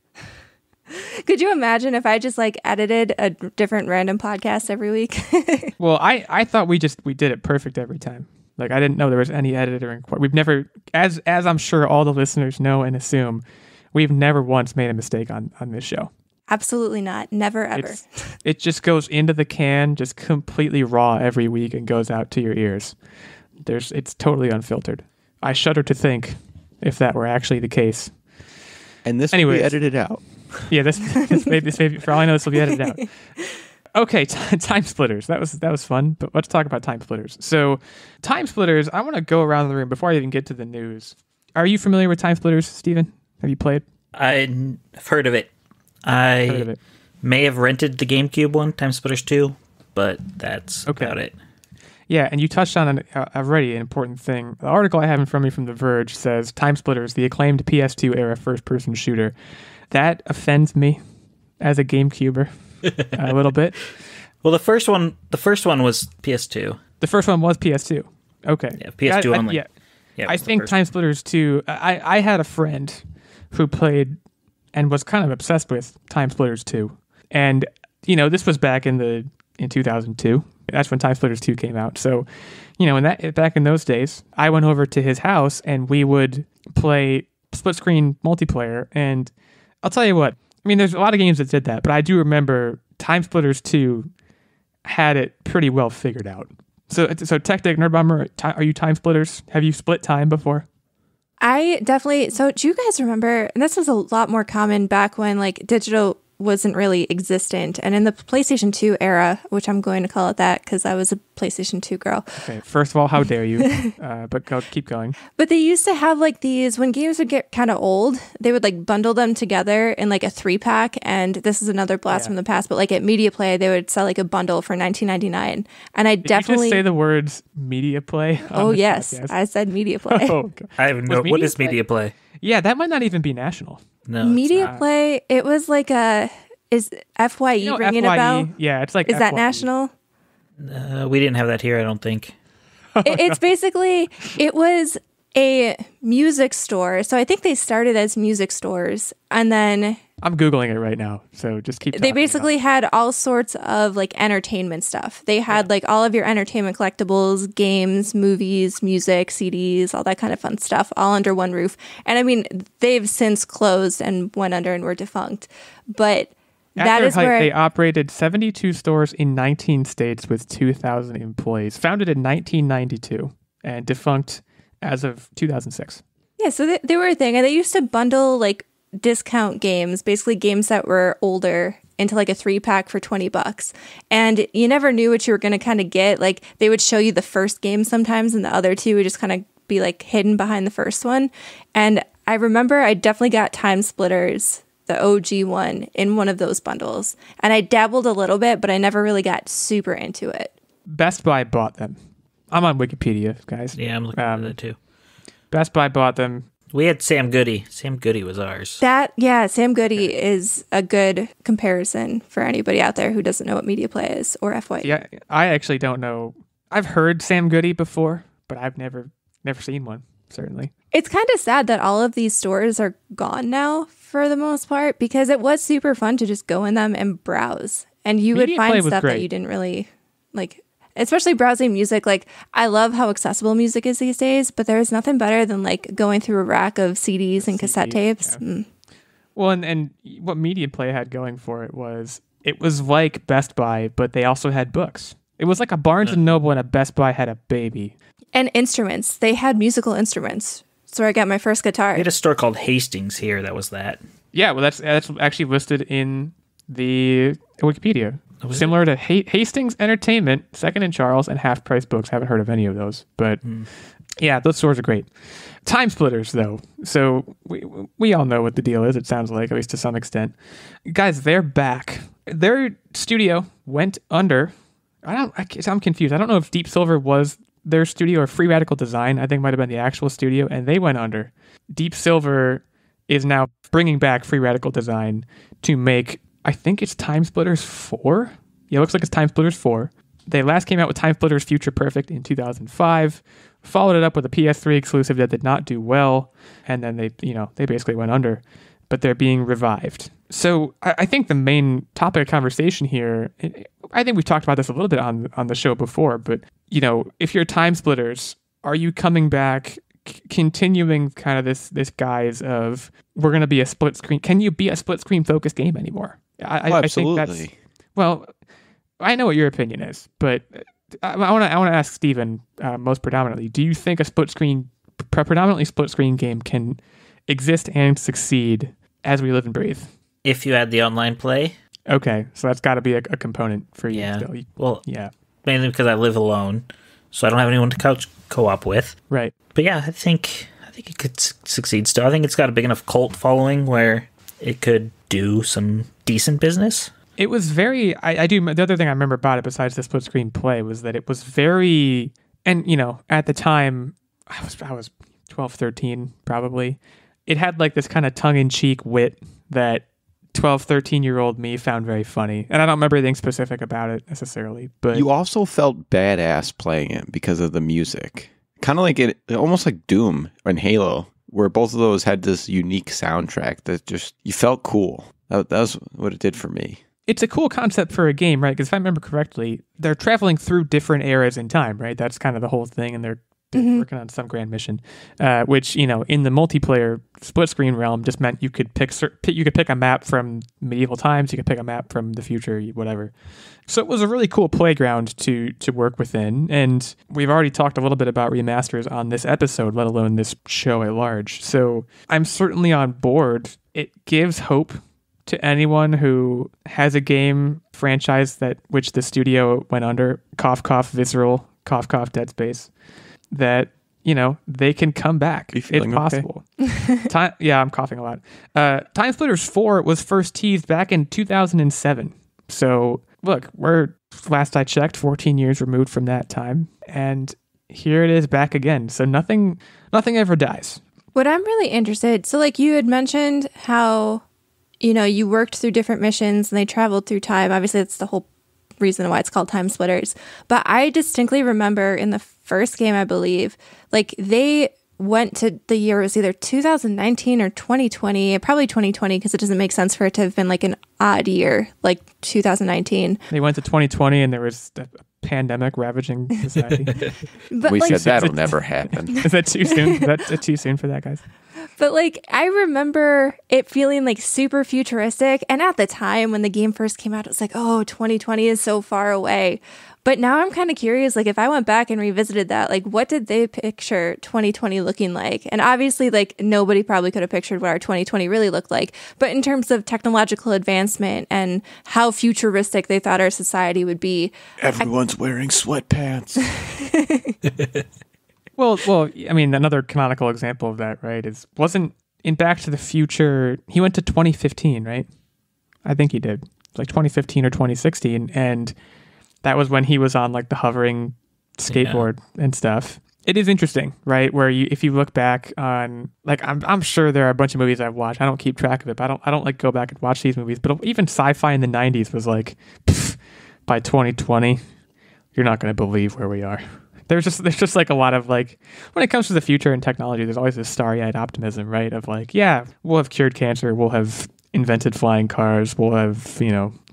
Could you imagine if I just like edited a different random podcast every week? Well, I thought we did it perfect every time. Like I didn't know there was any editing. We've never, as I'm sure all the listeners know and assume, we've never once made a mistake on this show. Absolutely not. Never, ever. It just goes into the can, just completely raw every week and goes out to your ears. It's totally unfiltered. I shudder to think if that were actually the case. And this will be edited out. Yeah, this maybe for all I know, this will be edited out. Okay, TimeSplitters. That was fun, but let's talk about TimeSplitters. So, TimeSplitters, I want to go around the room before I even get to the news. Are you familiar with TimeSplitters, Steven? Have you played? I've heard of it. I may have rented the GameCube one, TimeSplitters 2, but that's about it. Yeah, and you touched on already an important thing. The article I have in front of me from The Verge says TimeSplitters, the acclaimed PS2 era first-person shooter. That offends me as a GameCuber a little bit. Well, the first one was PS2. The first one was PS2. Okay. Yeah, PS2 only. Yeah, I think TimeSplitters 2. I had a friend who played and was kind of obsessed with TimeSplitters 2, and this was back in 2002. That's when TimeSplitters 2 came out. So, back in those days, I went over to his house and we would play split screen multiplayer. And I'll tell you what, I mean, there's a lot of games that did that, but I do remember TimeSplitters 2 had it pretty well figured out. So Techtic, Nerdbomber, are you TimeSplitters? Have you split time before? I definitely. So do you guys remember, and this was a lot more common back when like digital wasn't really existent, and in the PlayStation 2 era, which I'm going to call it that because I was a PlayStation 2 girl. Okay, first of all, how dare you? But keep going. But they used to have like these, when games would get kind of old, they would like bundle them together in like a 3-pack, and this is another blast from the past, but like at Media Play, they would sell like a bundle for $19.99, and Did you just say the words Media Play? Oh yes, podcast? I said Media Play. Oh, God. I have no. What is Media Play? Yeah, that might not even be national. No, Media Play. It was like is FYE ringing a bell? Yeah, it's like. Is that national? We didn't have that here, I don't think. It's basically, it was a music store. So I think they started as music stores, and then I'm Googling it right now, so just keep talking. They basically had all sorts of like entertainment stuff. They had like all of your entertainment collectibles, games, movies, music, CDs, all that kind of fun stuff, all under one roof. And I mean, they've since closed and went under and were defunct. But that is where they operated 72 stores in 19 states with 2,000 employees. Founded in 1992 and defunct as of 2006. Yeah, so they were a thing, and they used to bundle like discount games, basically games that were older, into like a 3-pack for $20. And you never knew what you were going to kind of get. Like they would show you the first game sometimes, and the other two would just kind of be like hidden behind the first one. And I remember I definitely got TimeSplitters, the OG one, in one of those bundles. And I dabbled a little bit, but I never really got super into it. Best Buy bought them. I'm on Wikipedia, guys. Yeah, I'm looking at that too. Best Buy bought them. We had Sam Goody. Sam Goody was ours. Sam Goody is a good comparison for anybody out there who doesn't know what Media Play is or FYE. Yeah, I actually don't know. I've heard Sam Goody before, but I've never seen one, certainly. It's kind of sad that all of these stores are gone now for the most part, because it was super fun to just go in them and browse. And you would find stuff that you didn't really like. Especially browsing music. Like, I love how accessible music is these days, but there's nothing better than like going through a rack of CDs and cassette tapes. Yeah. Well, and what Media Play had going for it was like Best Buy, but they also had books. It was like a Barnes and Noble and a Best Buy had a baby. And instruments. They had musical instruments. That's where I got my first guitar. They had a store called Hastings here that was that. Yeah, well, that's actually listed in the Wikipedia. Similar to Hastings Entertainment, Second and Charles, and Half Price Books. Haven't heard of any of those, but yeah, those stores are great. TimeSplitters, though, so we all know what the deal is. It sounds like, at least to some extent. Guys, they're back. Their studio went under. I'm confused. I don't know if Deep Silver was their studio or Free Radical Design. I think it might have been the actual studio, and they went under. Deep Silver is now bringing back Free Radical Design to make, I think it's TimeSplitters 4. Yeah, it looks like it's TimeSplitters 4. They last came out with TimeSplitters Future Perfect in 2005, followed it up with a PS3 exclusive that did not do well, and then they basically went under, but they're being revived. So I think the main topic of conversation here, I think we've talked about this a little bit on the show before, but if you're TimeSplitters, are you coming back, continuing kind of this guise of we're going to be a split screen? Can you be a split screen focused game anymore? Absolutely. I think I know what your opinion is, but I want to ask Steven most predominantly. Do you think a predominantly split screen game can exist and succeed as we live and breathe? If you add the online play. Okay, so that's got to be a component for you. Yeah. Still. Well, yeah. Mainly because I live alone, so I don't have anyone to co-op with. Right. But yeah, I think it could succeed still. I think it's got a big enough cult following where it could do some decent business. It was very... the other thing I remember about it, besides the split screen play, was that it was very... And, at the time, I was 12, 13, probably. It had like this kind of tongue-in-cheek wit that 12, 13-year-old me found very funny. And I don't remember anything specific about it necessarily, but... You also felt badass playing it because of the music. Kind of like it, almost like Doom and Halo, where both of those had this unique soundtrack that just... You felt cool. That was what it did for me. It's a cool concept for a game, right? Because if I remember correctly, they're traveling through different eras in time, right? That's kind of the whole thing, and they're working on some grand mission, which in the multiplayer split screen realm just meant you could pick a map from medieval times, you could pick a map from the future, whatever. So it was a really cool playground to work within, and we've already talked a little bit about remasters on this episode, let alone this show at large. So I'm certainly on board. It gives hope to anyone who has a game franchise which the studio went under, cough cough Visceral, cough cough Dead Space, that they can come back if possible. Okay? I'm coughing a lot. TimeSplitters 4 was first teased back in 2007. So look, we're, last I checked, 14 years removed from that time, and here it is back again. So nothing ever dies. What I'm really interested, so like you had mentioned how you worked through different missions and they traveled through time. Obviously, that's the whole reason why it's called TimeSplitters. But I distinctly remember in the first game, I believe, like they went to the year, it was either 2019 or 2020, probably 2020, because it doesn't make sense for it to have been like an odd year, like 2019. They went to 2020 and there was a pandemic ravaging society. But we said that'll never happen. Is that too soon? That's too soon for that, guys. But like, I remember it feeling like super futuristic. And at the time when the game first came out, it was like, oh, 2020 is so far away. But now I'm kind of curious, like if I went back and revisited that, like what did they picture 2020 looking like? And obviously like nobody probably could have pictured what our 2020 really looked like. But in terms of technological advancement and how futuristic they thought our society would be. Everyone's wearing sweatpants. Well, I mean, another canonical example of that, right, wasn't in Back to the Future, he went to 2015, right? I think he did. Like 2015 or 2016, and that was when he was on like the hovering skateboard and stuff. It is interesting, right? Where if you look back on, like, I'm sure there are a bunch of movies I've watched. I don't keep track of it, but I don't like go back and watch these movies. But even sci-fi in the 90s was like, by 2020, you're not going to believe where we are. There's just like a lot of like, when it comes to the future and technology, there's always this starry-eyed optimism, right? Of like, yeah, we'll have cured cancer, we'll have invented flying cars, we'll have,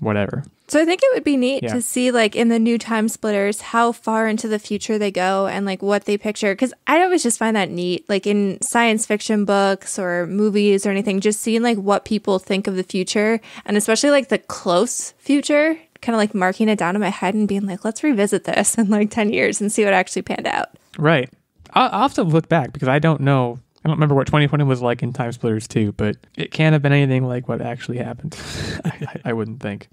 whatever. So I think it would be neat to see like in the new TimeSplitters how far into the future they go and like what they picture. Because I always just find that neat, like in science fiction books or movies or anything, just seeing like what people think of the future, and especially like the close future. Kind of like marking it down in my head and being like, let's revisit this in like 10 years and see what actually panned out. Right. I'll have to look back because I don't know. I don't remember what 2020 was like in TimeSplitters 2, but it can't have been anything like what actually happened. I wouldn't think.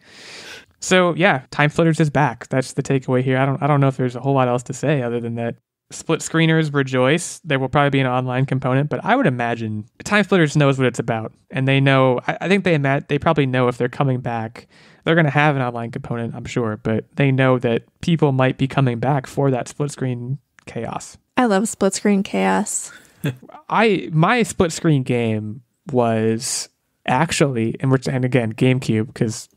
So yeah, TimeSplitters is back. That's the takeaway here. I don't know if there's a whole lot else to say other than that. Split screeners rejoice. There will probably be an online component, but I would imagine TimeSplitters knows what it's about, and they know. I think they probably know if they're coming back, they're going to have an online component, I'm sure, but they know that people might be coming back for that split screen chaos. I love split screen chaos. My split screen game was actually, and again, GameCube, because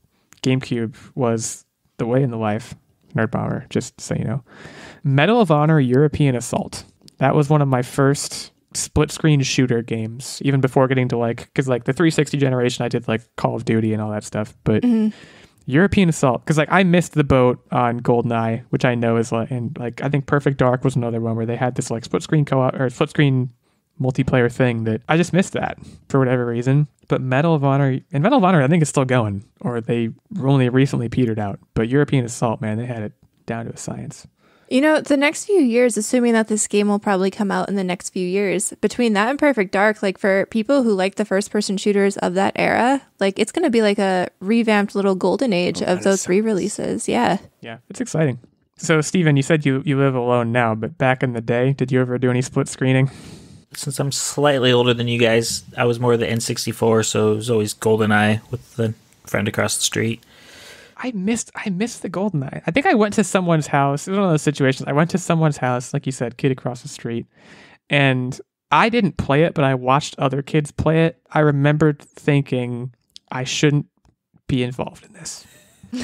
GameCube was the way in the life. Nerdbomber, just so you know. Medal of Honor European Assault. That was one of my first split screen shooter games, even before getting to because the 360 generation, I did Call of Duty and all that stuff. But European Assault, because I missed the boat on GoldenEye, which I know is and I think Perfect Dark was another one where they had this split screen co-op or split screen multiplayer thing that I just missed that for whatever reason. But Medal of Honor I think is still going, or they only recently petered out. But European Assault, man, they had it down to a science. The next few years, assuming that this game will probably come out in the next few years, between that and Perfect Dark, for people who like the first-person shooters of that era, it's going to be a revamped little golden age of those re-releases. Yeah. Yeah, it's exciting. So, Steven, you said you live alone now, but back in the day, did you ever do any split screening? Since I'm slightly older than you guys, I was more the N64, so it was always GoldenEye with the friend across the street. I missed the GoldenEye. I think I went to someone's house. It was one of those situations. I went to someone's house, like you said, kid across the street, and I didn't play it, but I watched other kids play it. I remembered thinking I shouldn't be involved in this.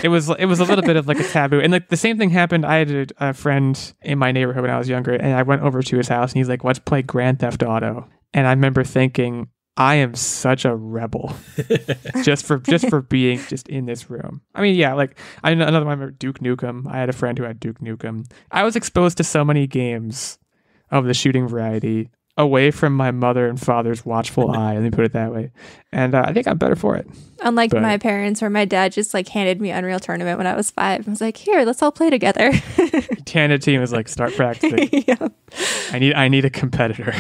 It was a little bit of a taboo, and the same thing happened. I had a friend in my neighborhood when I was younger, and I went over to his house, and he's like, "Let's play Grand Theft Auto," and I remember thinking, I am such a rebel just for being just in this room. I mean, yeah, another one, I remember Duke Nukem. I had a friend who had Duke Nukem. I was exposed to so many games of the shooting variety away from my mother and father's watchful eye, let me put it that way. And I think I'm better for it. Unlike my parents, or my dad just handed me Unreal Tournament when I was 5. I was like, here, let's all play together. He handed it to me and was like, start practicing. Yep. I need a competitor.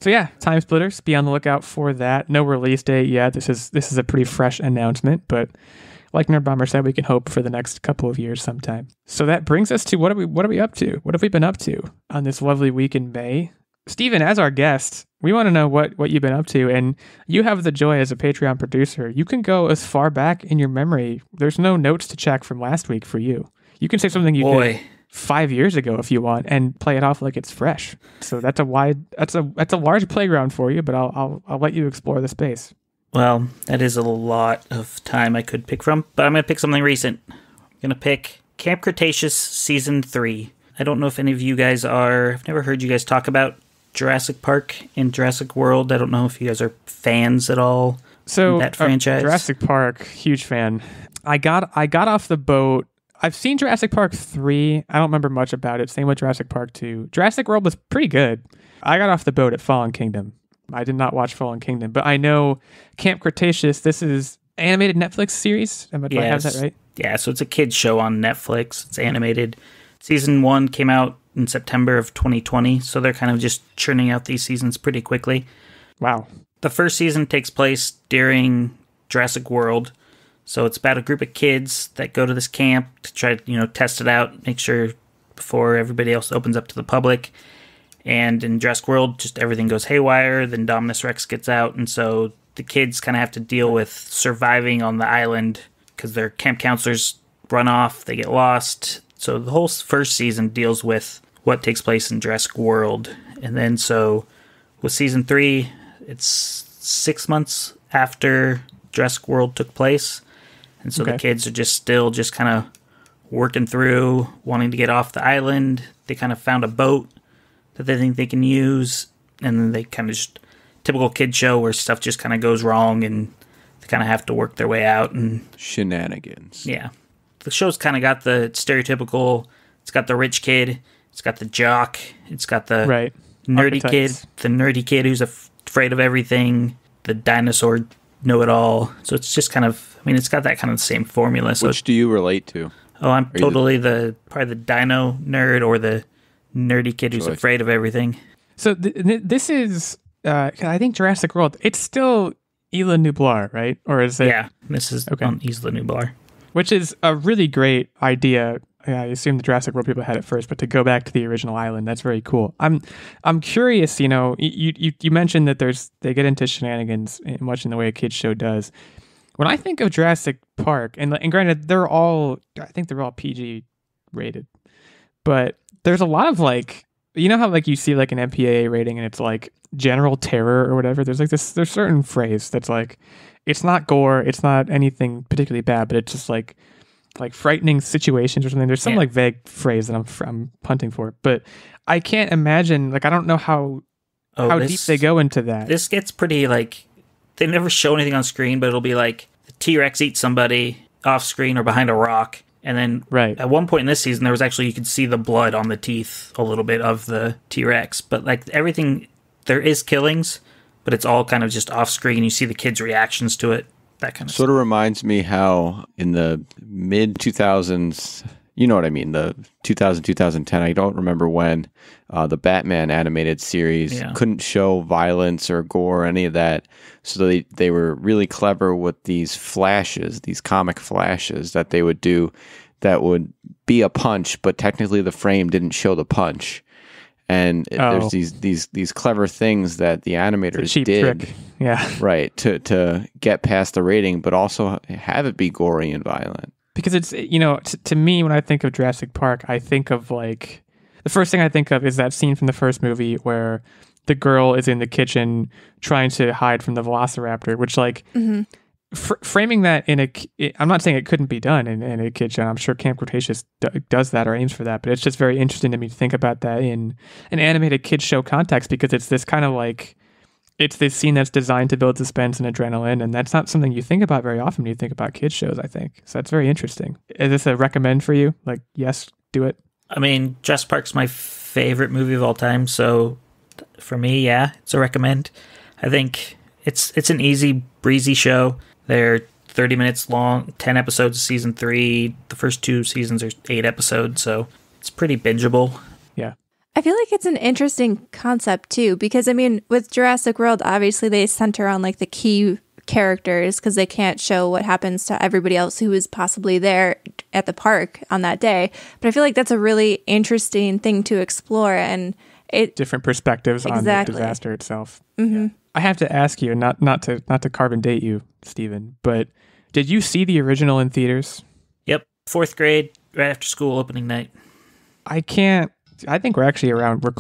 So yeah, TimeSplitters, be on the lookout for that. No release date yet. This is a pretty fresh announcement, but like Nerdbomber said, we can hope for the next couple of years sometime. So that brings us to what are we up to? What have we been up to on this lovely week in May? Steven, as our guest, we want to know what you've been up to, and you have the joy as a Patreon producer. You can go as far back in your memory. There's no notes to check from last week for you. You can say something you did 5 years ago if you want, and play it off like it's fresh. So that's a large playground for you, but I'll let you explore the space. Well, that is a lot of time I could pick from, but I'm going to pick something recent. I'm going to pick Camp Cretaceous Season 3. I don't know if any of you guys I've never heard you guys talk about Jurassic Park and Jurassic World. I don't know if you guys are fans at all of that franchise. Jurassic Park, huge fan. I got off the boat. I've seen Jurassic Park 3. I don't remember much about it. Same with Jurassic Park 2. Jurassic World was pretty good. I got off the boat at Fallen Kingdom. I did not watch Fallen Kingdom, but I know Camp Cretaceous, this is animated Netflix series. Do I have that right? Yeah, so it's a kid's show on Netflix. It's animated. Season 1 came out in September of 2020, so they're kind of just churning out these seasons pretty quickly. Wow. The first season takes place during Jurassic World. So it's about a group of kids that go to this camp to try to, test it out, make sure before everybody else opens up to the public. And in Jurassic World, just everything goes haywire. Then Dominus Rex gets out. And so the kids kind of have to deal with surviving on the island because their camp counselors run off. They get lost. So the whole first season deals with what takes place in Jurassic World. And then so with Season 3, it's 6 months after Jurassic World took place. And so the kids are still kind of working through, wanting to get off the island. They kind of found a boat that they think they can use. And then they kind of just, typical kid show where stuff just kind of goes wrong and they kind of have to work their way out. And shenanigans. Yeah. The show's kind of got the stereotypical, it's got the rich kid, it's got the jock, it's got the nerdy archetypes. Kid, the nerdy kid who's afraid of everything, the dinosaur know-it-all. So it's just kind of, it's got that kind of the same formula. So which do you relate to? Oh, I'm totally probably the dino nerd or the nerdy kid who's afraid of everything. So this is, I think Jurassic World, it's still Isla Nublar, right? Or is it? Yeah, this is on Isla Nublar. Which is a really great idea. I assume the Jurassic World people had it first, but to go back to the original island, that's very cool. I'm curious, you mentioned that they get into shenanigans much in the way a kid's show does. When I think of Jurassic Park, and granted, I think they're all PG rated, but there's a lot of how you see an MPAA rating and it's general terror or whatever. There's there's certain phrase that's it's not gore, it's not anything particularly bad, but it's just like frightening situations or something. There's some like vague phrase that I'm punting for, but I can't imagine, like, I don't know how deep they go into that. This gets pretty, like, they never show anything on screen, but it'll be like the T-Rex eats somebody off screen or behind a rock. And then at one point in this season, there was actually, you could see the blood on the teeth a little bit of the T-Rex. But like everything, there is killings, but it's all kind of just off screen. You see the kids' reactions to it, that kind of sort of reminds me how in the mid 2000s, you know what I mean, the 2000, 2010, I don't remember when, the Batman animated series couldn't show violence or gore or any of that. So they were really clever with these flashes, these comic flashes that they would do that would be a punch, but technically the frame didn't show the punch. And there's these clever things that the animators did, trick. Yeah, right, to get past the rating, but also have it be gory and violent. Because it's, you know, to me, when I think of Jurassic Park, I think of like, the first thing I think of is that scene from the first movie where the girl is in the kitchen trying to hide from the velociraptor, which like framing that in I'm not saying it couldn't be done in a kid show. I'm sure Camp Cretaceous does that or aims for that, but it's just very interesting to me to think about that in an animated kid show context, because it's this kind of like, it's this scene that's designed to build suspense and adrenaline, and that's not something you think about very often when you think about kids shows, I think. So that's very interesting. Is this a recommend for you? Like, yes, do it? I mean, Jurassic Park's my favorite movie of all time, so for me, yeah, it's a recommend. I think it's an easy, breezy show. They're 30 minutes long, 10 episodes of season 3. The first 2 seasons are 8 episodes, so it's pretty bingeable. Yeah. I feel like it's an interesting concept, too, because, I mean, with Jurassic World, obviously they center on, like, the key characters because they can't show what happens to everybody else who is possibly there at the park on that day. But I feel like that's a really interesting thing to explore, and different perspectives on the disaster itself. Mm-hmm. Yeah. I have to ask you, not to carbon date you, Stephen, but did you see the original in theaters? Yep, 4th grade, right after school opening night. I think we're actually we're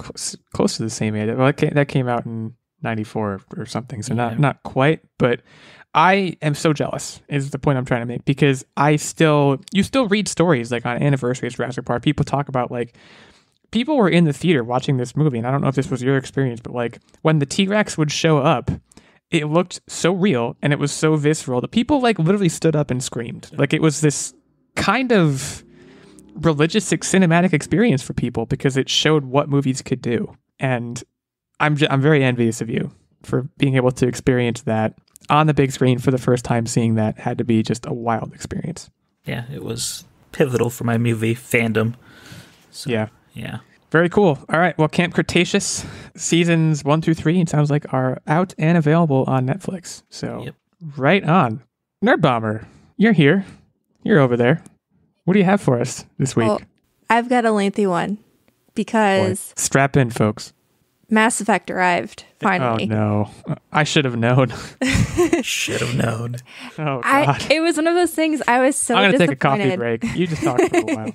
close to the same age. Well, that came out in 94 or something, so not quite, but I am so jealous is the point I'm trying to make, because you still read stories like on anniversaries of Jurassic Park. People talk about like, people were in the theater watching this movie, and I don't know if this was your experience, but like when the T-Rex would show up, it looked so real and it was so visceral that people like literally stood up and screamed. Like it was this kind of religious cinematic experience for people because it showed what movies could do. And I'm very envious of you for being able to experience that on the big screen for the first time. Seeing that had to be just a wild experience. Yeah, it was pivotal for my movie fandom. So, yeah. Very cool. All right. Well, Camp Cretaceous seasons 1 through 3, it sounds like, are out and available on Netflix. So right on. Nerdbomber, you're here. You're over there. What do you have for us this week? Well, I've got a lengthy one because... Boy, strap in, folks. Mass Effect arrived, finally. Oh, no. I should have known. Should have known. Oh, God. It was one of those things I was so I'm going to take a disappointed. coffee break. You just talk for a while.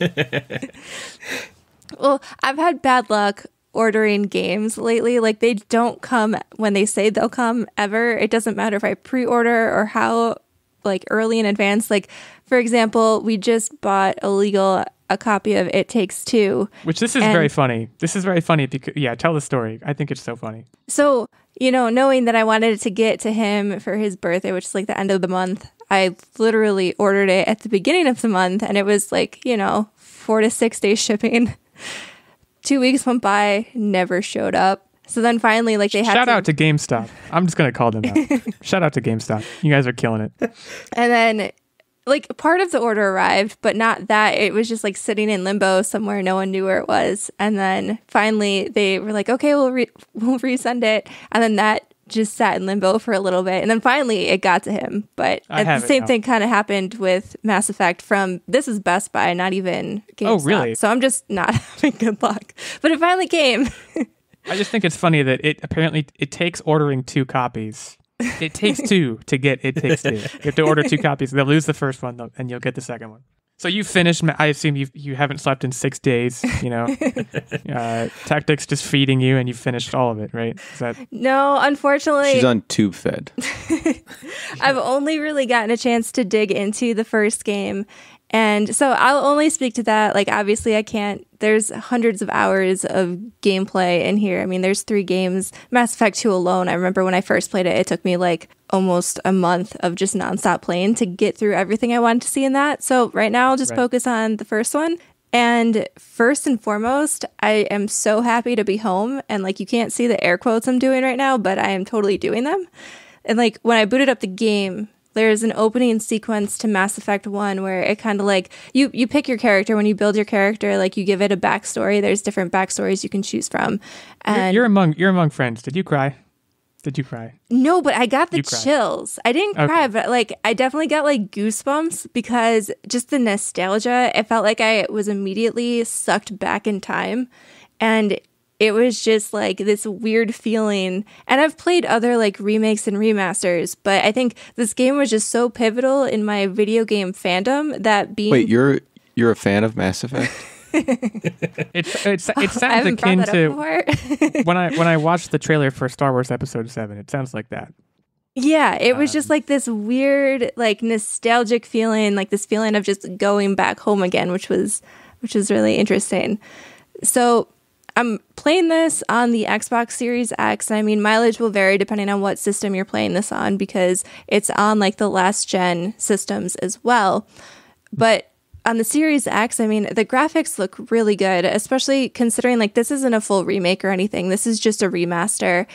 Well, I've had bad luck ordering games lately. Like, they don't come when they say they'll come, ever. It doesn't matter if I pre-order or how, like, early in advance. Like, for example, we just bought Illeagle a copy of It Takes Two. Which this is very funny. This is very funny because, tell the story. I think it's so funny. So, knowing that I wanted to get to him for his birthday, which is like the end of the month, I literally ordered it at the beginning of the month, and it was like, 4 to 6 days shipping. 2 weeks went by, never showed up. So then finally, like, they had Shout out to GameStop. I'm just going to call them out. Shout out to GameStop. You guys are killing it. And then, like, part of the order arrived, but not that. It was just, like, sitting in limbo somewhere. No one knew where it was. And then finally, they were like, okay, we'll resend it. And then that just sat in limbo for a little bit. And then finally, it got to him. But the same thing kind of happened with Mass Effect this is Best Buy, not even GameStop. Oh, really? So I'm just not having good luck. But it finally came. I just think it's funny that it takes ordering 2 copies. It takes 2 to get It Takes Two. You have to order 2 copies. They'll lose the first one, and you'll get the second one. So you finished. I assume you haven't slept in 6 days. Techtic's just feeding you, and you finished all of it, right? No, unfortunately, she's on tube fed. I've only really gotten a chance to dig into the first game, And so I'll only speak to that. Like, obviously, I can't. There's hundreds of hours of gameplay in here. I mean, there's 3 games. Mass Effect 2 alone, I remember when I first played it, it took me like almost a month of just nonstop playing to get through everything I wanted to see in that. So right now, I'll just focus on the first one. And first and foremost, I am so happy to be home. And like, you can't see the air quotes I'm doing right now, but I am totally doing them. And like, when I booted up the game, there's an opening sequence to Mass Effect 1 where it kind of like, you pick your character. When you build your character, like you give it a backstory. There's different backstories you can choose from. And you're among friends. Did you cry? Did you cry? No, but I got the chills. I didn't cry, but like I definitely got like goosebumps because just the nostalgia. It felt like I was immediately sucked back in time. And it was just like this weird feeling. And I've played other like remakes and remasters, but I think this game was just so pivotal in my video game fandom that being... Wait, you're a fan of Mass Effect? It sounds akin to when I watched the trailer for Star Wars Episode 7. It sounds like that. Yeah, it was just like this weird, like nostalgic feeling, like this feeling of just going back home again, which was really interesting. So I'm playing this on the Xbox Series X. I mean, mileage will vary depending on what system you're playing this on because it's on like the last gen systems as well. But on the Series X, I mean, the graphics look really good, especially considering like this isn't a full remake or anything. This is just a remaster.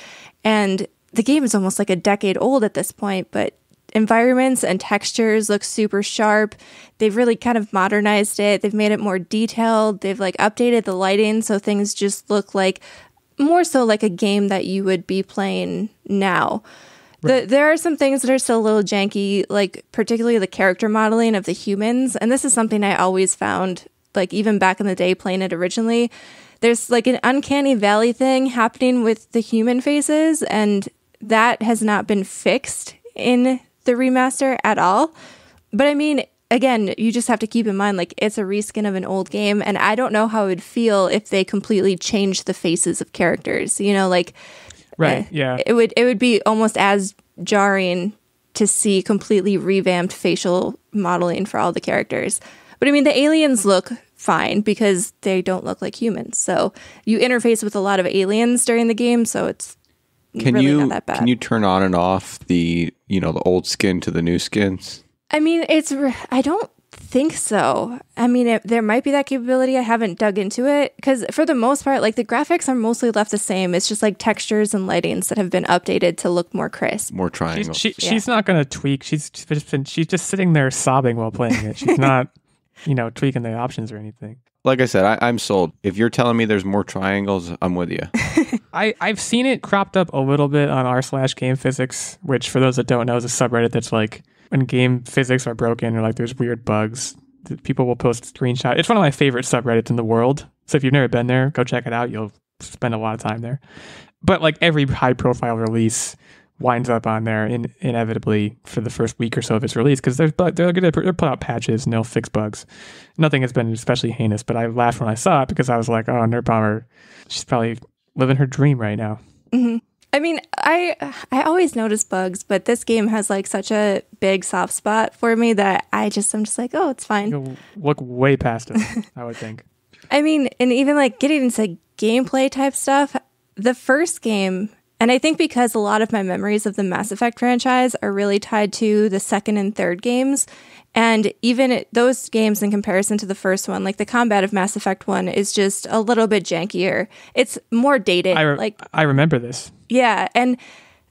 And the game is almost like a decade old at this point, but environments and textures look super sharp. They've really kind of modernized it. They've made it more detailed. They've like updated the lighting so things just look like more so like a game that you would be playing now. Right. There are some things that are still a little janky, like particularly the character modeling of the humans. And this is something I always found, like even back in the day playing it originally. There's like an uncanny valley thing happening with the human faces, and that has not been fixed in the remaster at all. But I mean, again, you just have to keep in mind, like, it's a reskin of an old game, and I don't know how it would feel if they completely changed the faces of characters, you know, like, yeah, it would be almost as jarring to see completely revamped facial modeling for all the characters. But I mean, the aliens look fine because they don't look like humans, so you interface with a lot of aliens during the game, so it's really not that bad. Can you turn on and off the old skin to the new skins? I mean, I don't think so. I mean, there might be that capability. I haven't dug into it because for the most part, like the graphics are mostly left the same. It's just like textures and lightings that have been updated to look more crisp. More triangles. She's not going to tweak. She's just sitting there sobbing while playing it. She's not, tweaking the options or anything. Like I said, I'm sold. If you're telling me there's more triangles, I'm with you. I've seen it cropped up a little bit on r/game physics, which for those that don't know is a subreddit that's like when game physics are broken or like there's weird bugs, people will post screenshots. It's one of my favorite subreddits in the world. So if you've never been there, go check it out. You'll spend a lot of time there. But like every high profile release winds up on there inevitably for the first week or so of its release because they're going to put out patches and they'll fix bugs. Nothing has been especially heinous, but I laughed when I saw it because I was like, oh, Nerdbomber, she's probably living her dream right now. Mm-hmm. I mean, I always notice bugs, but this game has like such a big soft spot for me that I'm just like, oh, it's fine. You'll look way past it, I would think. I mean, and even like getting into gameplay type stuff, the first game, and I think because a lot of my memories of the Mass Effect franchise are really tied to the second and third games, and even those games in comparison to the first one, like the combat of Mass Effect 1 is just a little bit jankier. It's more dated. I remember this. Yeah, and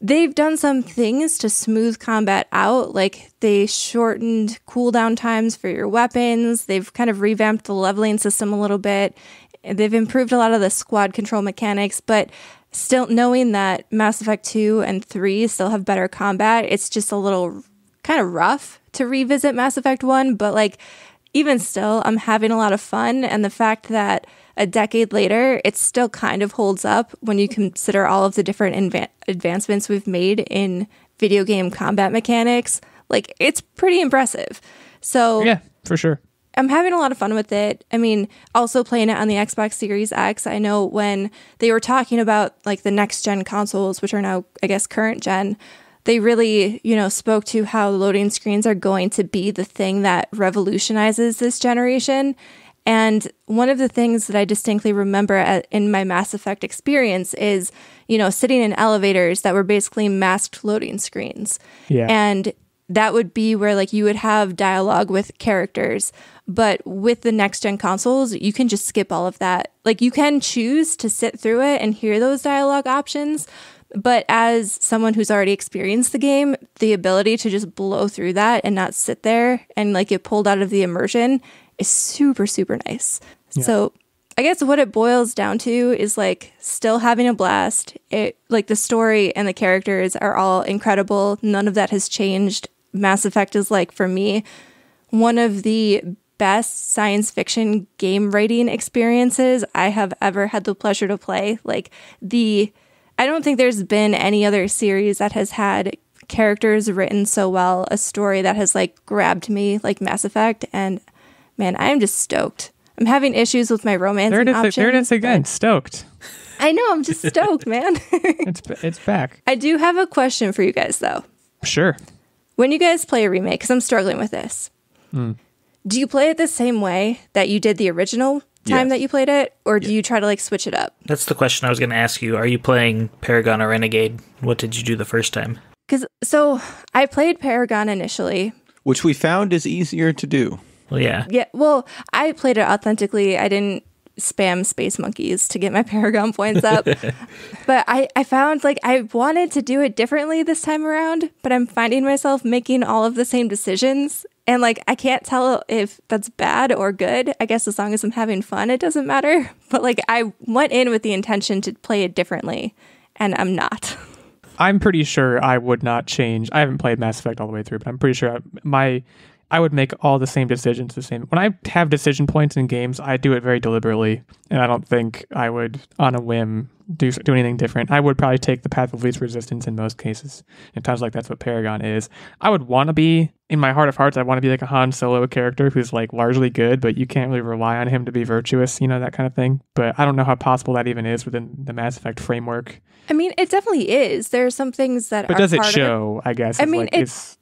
they've done some things to smooth combat out. Like they shortened cooldown times for your weapons. They've kind of revamped the leveling system a little bit. They've improved a lot of the squad control mechanics, but still knowing that Mass Effect 2 and 3 still have better combat, it's just a little kind of rough to revisit Mass Effect 1, but like even still, I'm having a lot of fun, and the fact that a decade later, it still kind of holds up when you consider all of the different advancements we've made in video game combat mechanics. Like, it's pretty impressive. So yeah, for sure. I'm having a lot of fun with it. I mean, also playing it on the Xbox Series X, I know when they were talking about like the next gen consoles, which are now, I guess, current gen, they really, spoke to how loading screens are going to be the thing that revolutionizes this generation. And one of the things that I distinctly remember in my Mass Effect experience is, sitting in elevators that were basically masked loading screens. Yeah. And that would be where like you would have dialogue with characters. But with the next gen consoles, you can just skip all of that. Like you can choose to sit through it and hear those dialogue options. But as someone who's already experienced the game, the ability to just blow through that and not sit there and like get pulled out of the immersion is super, super nice. Yeah. So I guess what it boils down to is like still having a blast. Like the story and the characters are all incredible. None of that has changed. Mass Effect is like, for me, one of the best science fiction game writing experiences I have ever had the pleasure to play. Like I don't think there's been any other series that has had characters written so well, a story that has like grabbed me like Mass Effect. And man, I am just stoked. I'm having issues with my romance options. There it is again, stoked. I know, I'm just stoked, man. It's back. I do have a question for you guys, though. Sure. When you guys play a remake, because I'm struggling with this, do you play it the same way that you did the original time that you played it, or do you try to like switch it up? That's the question I was going to ask you. Are you playing Paragon or Renegade? What did you do the first time? So I played Paragon initially. Which we found is easier to do. Well, yeah. Yeah, well, I played it authentically. I didn't spam space monkeys to get my Paragon points up. But I found like I wanted to do it differently this time around, but I'm finding myself making all of the same decisions. And like, I can't tell if that's bad or good. I guess as long as I'm having fun, it doesn't matter. But like, I went in with the intention to play it differently, and I'm not. I'm pretty sure I would not change. I haven't played Mass Effect all the way through, but I'm pretty sure I would make all the same decisions the same. When I have decision points in games, I do it very deliberately, and I don't think I would, on a whim, do anything different. I would probably take the path of least resistance in most cases. It sounds like that's what Paragon is. I would want to be, in my heart of hearts, I want to be like a Han Solo character who's like largely good, but you can't really rely on him to be virtuous, that kind of thing. But I don't know how possible that even is within the Mass Effect framework. I mean, it definitely is. There are some things that but does it show, I guess? I mean,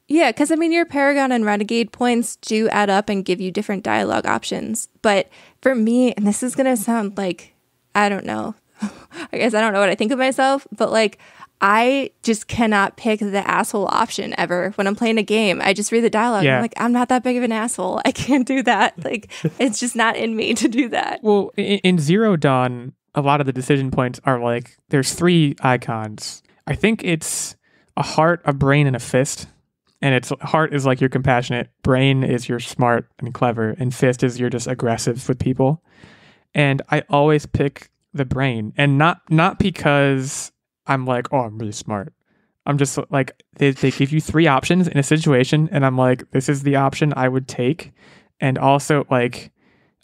yeah, because I mean, your Paragon and Renegade points do add up and give you different dialogue options. But for me, and this is going to sound like, I don't know, I guess I don't know what I think of myself, but like, I just cannot pick the asshole option ever when I'm playing a game. I just read the dialogue. Yeah. I'm like, I'm not that big of an asshole. I can't do that. Like, it's just not in me to do that. Well, in Zero Dawn, a lot of the decision points are like, there's 3 icons. I think it's a heart, a brain, and a fist. And it's heart is like you're compassionate, brain is you're smart and clever, and fist is you're just aggressive with people. And I always pick the brain, and not because I'm like, oh, I'm really smart. I'm just like, they give you 3 options in a situation, and I'm like, this is the option I would take. And also like,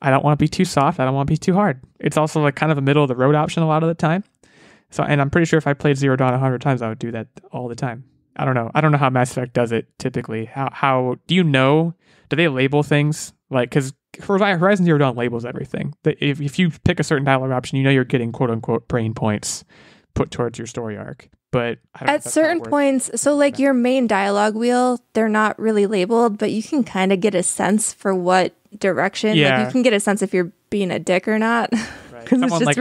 I don't want to be too soft. I don't want to be too hard. It's also like kind of a middle of the road option a lot of the time. So, and I'm pretty sure if I played Zero Dawn 100 times, I would do that all the time. I don't know how Mass Effect does it typically. How do you know? Do they label things? Like, because Horizon Zero Dawn labels everything. If you pick a certain dialogue option, you're getting quote unquote brain points put towards your story arc. But at certain points, so like your main dialogue wheel, they're not really labeled, but you can kind of get a sense for what direction. Yeah. Like you can get a sense if you're being a dick or not. Right. Someone like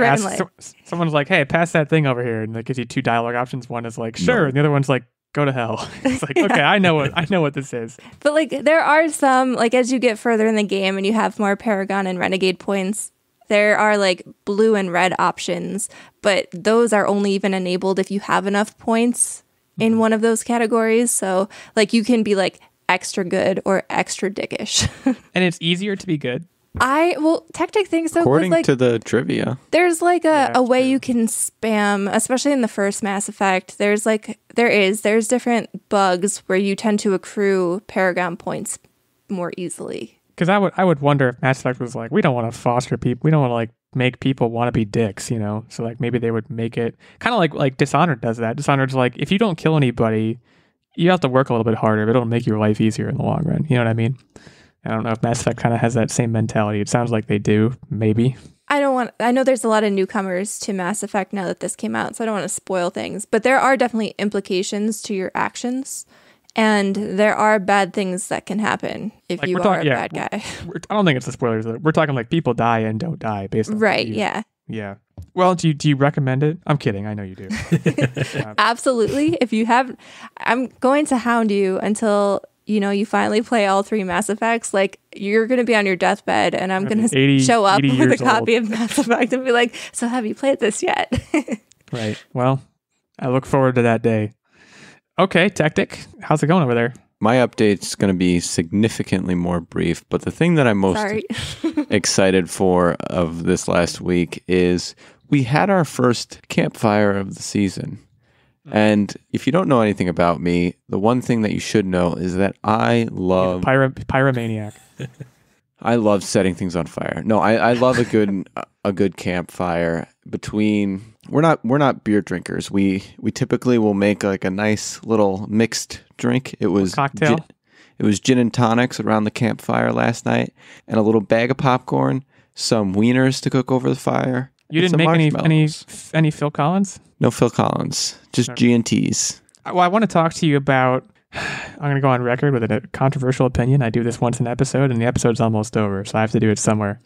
someone's like, hey, pass that thing over here, and that gives you 2 dialogue options. One is like, sure, and the other one's like, go to hell. It's like, okay, I know what this is. But like there are some, like as you get further in the game and you have more Paragon and Renegade points, there are like blue and red options, but those are only even enabled if you have enough points in one of those categories. So like you can be like extra good or extra dickish. And it's easier to be good. Techtic thinks so. According to the trivia. There's like a way you can spam, especially in the first Mass Effect. There's different bugs where you tend to accrue Paragon points more easily. Because I would wonder if Mass Effect was like, we don't want to foster people. We don't want to like make people want to be dicks, So like maybe they would make it kind of like Dishonored does that. Dishonored's like, if you don't kill anybody, you have to work a little bit harder, but it'll make your life easier in the long run. You know what I mean? I don't know if Mass Effect kind of has that same mentality. It sounds like they do, maybe. I know there's a lot of newcomers to Mass Effect now that this came out, so I don't want to spoil things, but there are definitely implications to your actions, and there are bad things that can happen if you are a bad guy. I don't think it's the spoilers. We're talking like people die and don't die based on right, yeah. Yeah. Well, do you recommend it? I'm kidding. I know you do. Absolutely. If you have, I'm going to hound you until you finally play all 3 Mass Effects. Like, you're going to be on your deathbed, and I'm going to show up with a copy of Mass Effect and be like, so have you played this yet? Right. Well, I look forward to that day. Okay, Techtic, how's it going over there? My update's going to be significantly more brief, but the thing that I'm most excited for of this last week is we had our first campfire of the season. And if you don't know anything about me, the one thing that you should know is that I love pyromaniac. I love setting things on fire. No, I love a good campfire. We're not beer drinkers. We typically will make like a nice little mixed drink. It was cocktail. It was gin and tonics around the campfire last night, and a little bag of popcorn, some wieners to cook over the fire. You didn't make any Phil Collins? No Phil Collins, just G&Ts. Well, I want to talk to you about, I'm going to go on record with a controversial opinion. I do this once an episode, and the episode's almost over, so I have to do it somewhere.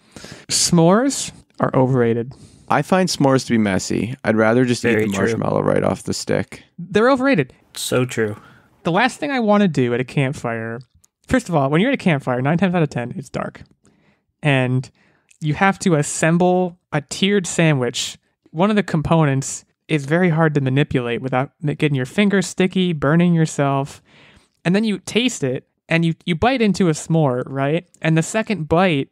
S'mores are overrated. I find s'mores to be messy. I'd rather just eat the marshmallow right off the stick. They're overrated. So true. The last thing I want to do at a campfire, first of all, when you're at a campfire, 9 times out of 10, it's dark. And you have to assemble a tiered sandwich. One of the components is very hard to manipulate without getting your fingers sticky, burning yourself. And then you taste it, and you bite into a s'more, right? And the second bite,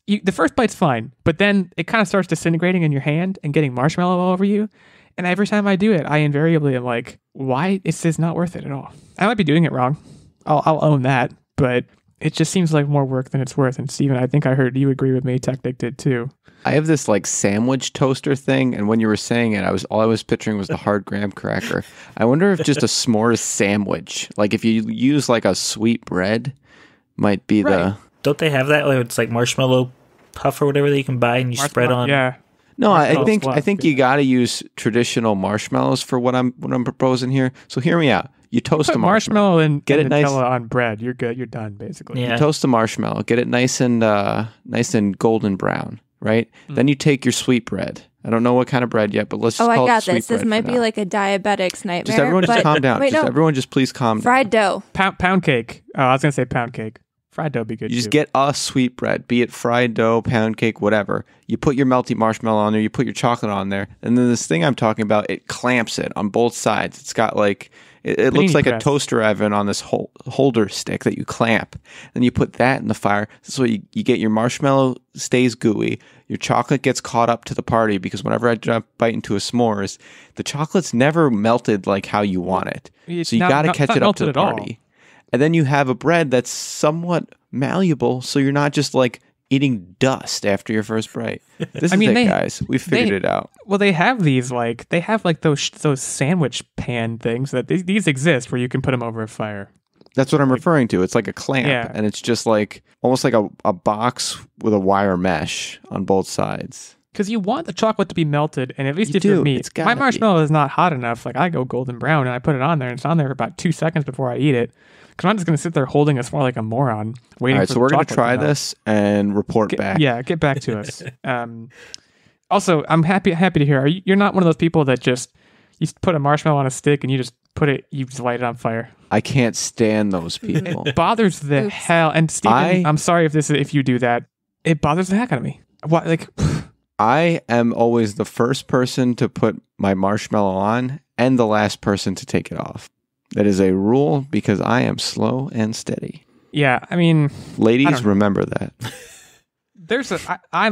the first bite's fine, but then it kind of starts disintegrating in your hand and getting marshmallow all over you. And every time I do it, I invariably am like, why? It's just not worth it at all. I might be doing it wrong. I'll own that, but it just seems like more work than it's worth. And Steven, I think I heard you agree with me. Techtic did too. I have this like sandwich toaster thing, and when you were saying it, all I was picturing was the hard graham cracker. I wonder if just a s'mores sandwich, like if you use like a sweet bread, might be the. Don't they have that? Like it's like marshmallow puff or whatever that you can buy and you spread on. Yeah. No, I think you got to use traditional marshmallows for what I'm proposing here. So hear me out. You toast a marshmallow and get it nice on bread. You're good. You're done basically. Yeah. You toast a marshmallow, get it nice and golden brown, right? Then you take your sweet bread. I don't know what kind of bread yet, but let's just call it sweet bread. Oh, I got this. This might be like a diabetic's nightmare. Just everyone just calm down. Everyone just please calm down. Fried dough. Pound cake. Oh, I was going to say pound cake. Fried dough would be good. You just get a sweet bread, be it fried dough, pound cake, whatever. You put your melty marshmallow on there, you put your chocolate on there, and then this thing I'm talking about, it clamps it on both sides. It's got like, it looks like a toaster oven on this holder stick that you clamp. Then you put that in the fire. This way you get your marshmallow stays gooey. Your chocolate gets caught up to the party because whenever I bite into a s'mores, the chocolate's never melted like how you want it. So you got to catch it up to the party. And then you have a bread that's somewhat malleable, so you're not just like eating dust after your first bite. This is it, guys. We figured it out. Well, they have these those sandwich pan things that these exist where you can put them over a fire. That's what I'm referring to. It's like a clamp, and it's just like almost like a box with a wire mesh on both sides. Because you want the chocolate to be melted, and at least if you're me, my marshmallow is not hot enough. Like I go golden brown, and I put it on there, and it's on there for about 2 seconds before I eat it. Because I'm just going to sit there holding a s'more like a moron, waiting for the chocolate. All right, so we're going to try this and report back. Yeah, get back to us. Also, I'm happy to hear. You're not one of those people that just you put a marshmallow on a stick and you just light it on fire. I can't stand those people. It bothers the hell. And Steven, I'm sorry if you do that. It bothers the heck out of me. What like? I am always the first person to put my marshmallow on and the last person to take it off. That is a rule because I am slow and steady. Yeah, I mean... Ladies, remember that.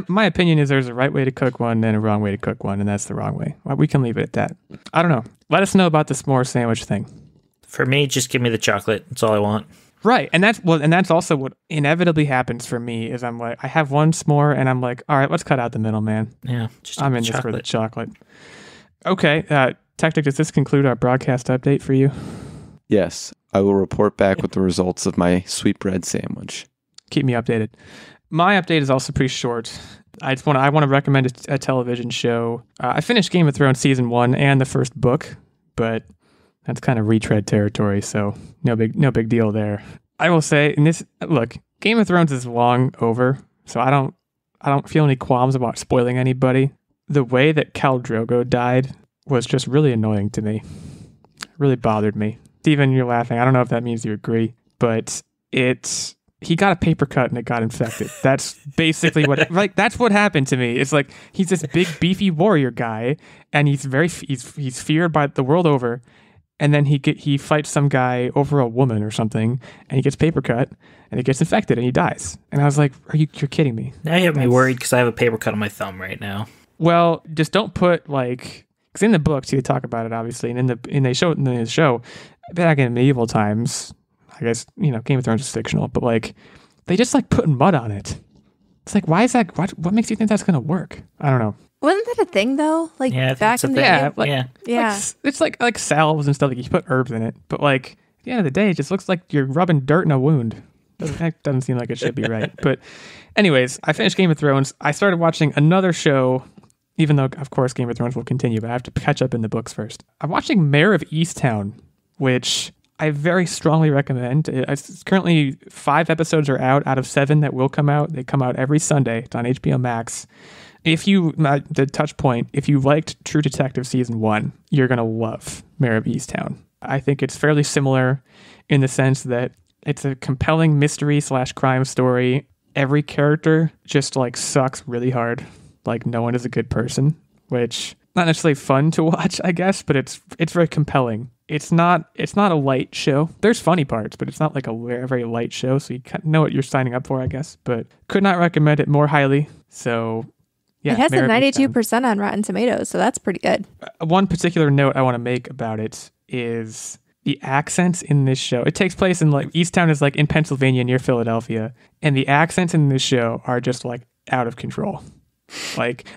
My opinion is there's a right way to cook one and a wrong way to cook one, and that's the wrong way. Well, we can leave it at that. I don't know. Let us know about the s'more sandwich thing. For me, just give me the chocolate. That's all I want. Right, and that's also what inevitably happens for me is I'm like, I have one s'more, and I'm like, all right, let's cut out the middle, man. Yeah, I'm in this for the chocolate. Okay, Techtic, does this conclude our broadcast update for you? Yes, I will report back with the results of my sweetbread sandwich. Keep me updated. My update is also pretty short. I want to recommend a television show. I finished Game of Thrones season 1 and the first book, but that's kind of retread territory, so no big deal there. I will say, Game of Thrones is long over, so I don't feel any qualms about spoiling anybody. The way that Khal Drogo died was just really annoying to me. It really bothered me. Steven, you're laughing. I don't know if that means you agree, but he got a paper cut and it got infected. That's basically that's what happened to me. It's like he's this big beefy warrior guy, and he's feared by the world over. And then he fights some guy over a woman or something, and he gets paper cut, and he gets infected, and he dies. And I was like, you're kidding me. Now you have me worried because I have a paper cut on my thumb right now. Well, just don't put because in the books they talk about it obviously, and they show it in the show back in medieval times. I guess Game of Thrones is fictional, but they just putting mud on it. It's like, why is that? What makes you think that's gonna work? I don't know. Wasn't that a thing though? Back in the day? Yeah. It's like salves and stuff. You put herbs in it, but at the end of the day, it just looks like you're rubbing dirt in a wound. That doesn't seem like it should be right. But anyways, I finished Game of Thrones. I started watching another show, even though of course Game of Thrones will continue, but I have to catch up in the books first. I'm watching Mare of Easttown, which I very strongly recommend. It's currently 5 episodes are out of 7 that will come out. They come out every Sunday. It's on HBO Max. The touch point, if you liked True Detective Season 1, you're going to love Mare of Easttown. I think it's fairly similar in the sense that it's a compelling mystery/crime story. Every character just sucks really hard. No one is a good person, which not necessarily fun to watch, I guess, but it's very compelling. It's not a light show. There's funny parts, but it's not a very light show, so you kind of know what you're signing up for, I guess. But could not recommend it more highly. So yeah, it has a 92% on Rotten Tomatoes, so that's pretty good. One particular note I want to make about it is the accents in this show. It takes place in Easttown is in Pennsylvania near Philadelphia, and the accents in this show are just out of control.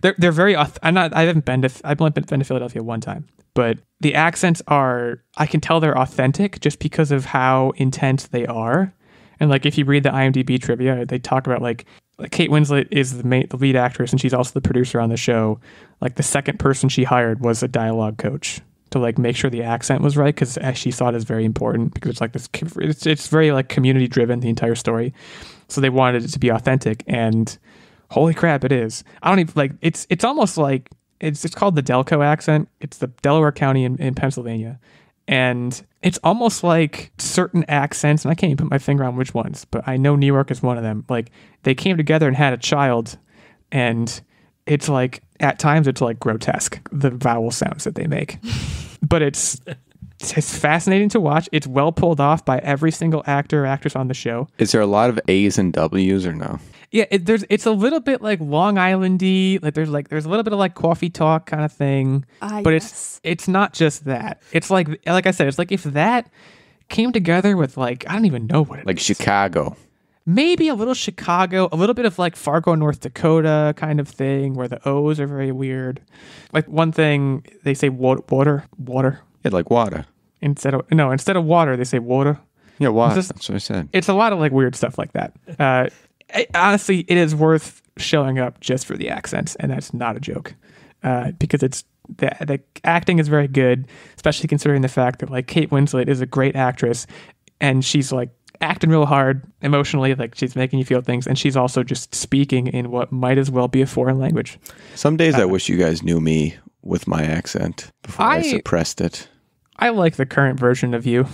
They're very. I've only been to Philadelphia one time, but the accents are. I can tell they're authentic just because of how intense they are. And if you read the IMDb trivia, they talk about Kate Winslet is the lead actress, and she's also the producer on the show. The second person she hired was a dialogue coach to make sure the accent was right, because she saw it as very important, because it's very community driven, the entire story. So they wanted it to be authentic, and holy crap, it is. I don't even it's almost it's called the Delco accent. It's the Delaware County in Pennsylvania. And it's almost like certain accents, and I can't even put my finger on which ones, but I know New York is one of them. They came together and had a child, and it's at times it's grotesque, the vowel sounds that they make. But it's fascinating to watch. It's well pulled off by every single actor or actress on the show. Is there a lot of A's and W's or no? Yeah, it's a little bit Long Island-y. There's a little bit of coffee talk kind of thing. But yes. it's not just that. It's like I said, it's if that came together with I don't even know what it is. Chicago. Maybe a little Chicago, a little bit of Fargo, North Dakota kind of thing, where the O's are very weird. One thing, they say water. Yeah, water. Instead of water, they say water. Yeah, water. That's what I said. It's a lot of weird stuff like that. Honestly, it is worth showing up just for the accents, and that's not a joke, because it's the acting is very good, especially considering the fact that Kate Winslet is a great actress, and she's acting real hard emotionally, she's making you feel things, and she's also just speaking in what might as well be a foreign language. Some days I wish you guys knew me with my accent before I suppressed it. I like the current version of you,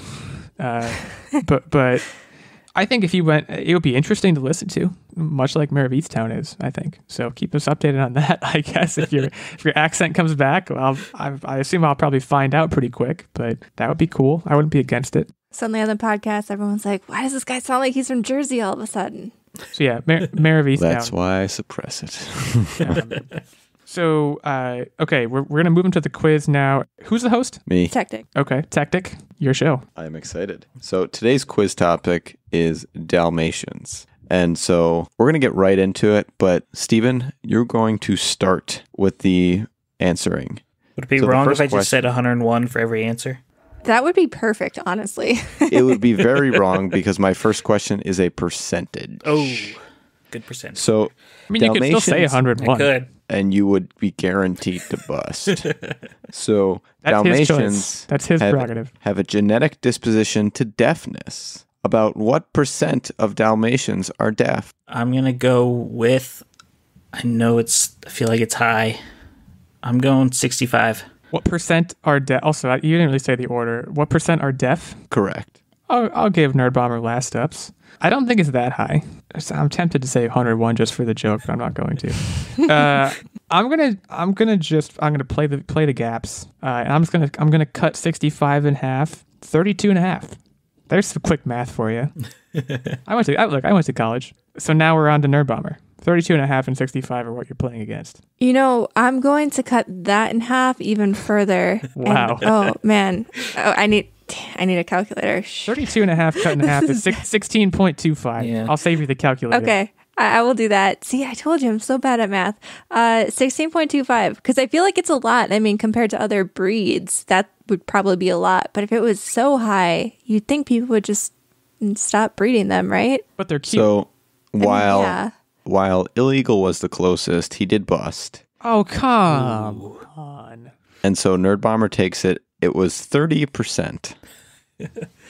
but I think if you went, it would be interesting to listen to, much like Mare of Easttown is, I think. So keep us updated on that, I guess. If your accent comes back, well, I assume I'll probably find out pretty quick, but that would be cool. I wouldn't be against it. Suddenly on the podcast, everyone's like, why does this guy sound like he's from Jersey all of a sudden? So yeah, Mare of Easttown. That's why I suppress it. So, okay, we're going to move into the quiz now. Who's the host? Me. Techtic. Okay, Techtic, your show. I'm excited. So today's quiz topic is Dalmatians. And so we're going to get right into it. But Steven, you're going to start with the answering. Would it be wrong if I just said 101 for every answer? That would be perfect, honestly. It would be very wrong because my first question is a percentage. Oh, good percentage. So, I mean, you could still say 101. Good. And you would be guaranteed to bust. So, That's Dalmatians That's his prerogative. have a genetic disposition to deafness. About what percent of Dalmatians are deaf? I'm going to go with, I feel like it's high. I'm going 65. What percent are deaf? Also, you didn't really say the order. What percent are deaf? Correct. I'll give Nerdbomber last ups. I don't think it's that high. I'm tempted to say 101 just for the joke, but I'm not going to. I'm gonna play the gaps. And I'm gonna cut 65 in half, 32 and a half. There's some quick math for you. I went to college. So now we're on to Nerdbomber. 32 and a half and 65 are what you're playing against. I'm going to cut that in half even further. Wow. Oh man. Oh, I need a calculator. 32 and a half cut in half is 16.25. Yeah. I'll save you the calculator. Okay. I will do that. See, I told you I'm so bad at math. 16.25, because I feel like it's a lot. I mean, compared to other breeds, that would probably be a lot. But if it was so high, you'd think people would just stop breeding them, right? But they're cute. So, while Illeagle was the closest, he did bust. Oh, come on. And so Nerdbomber takes it. It was 30%.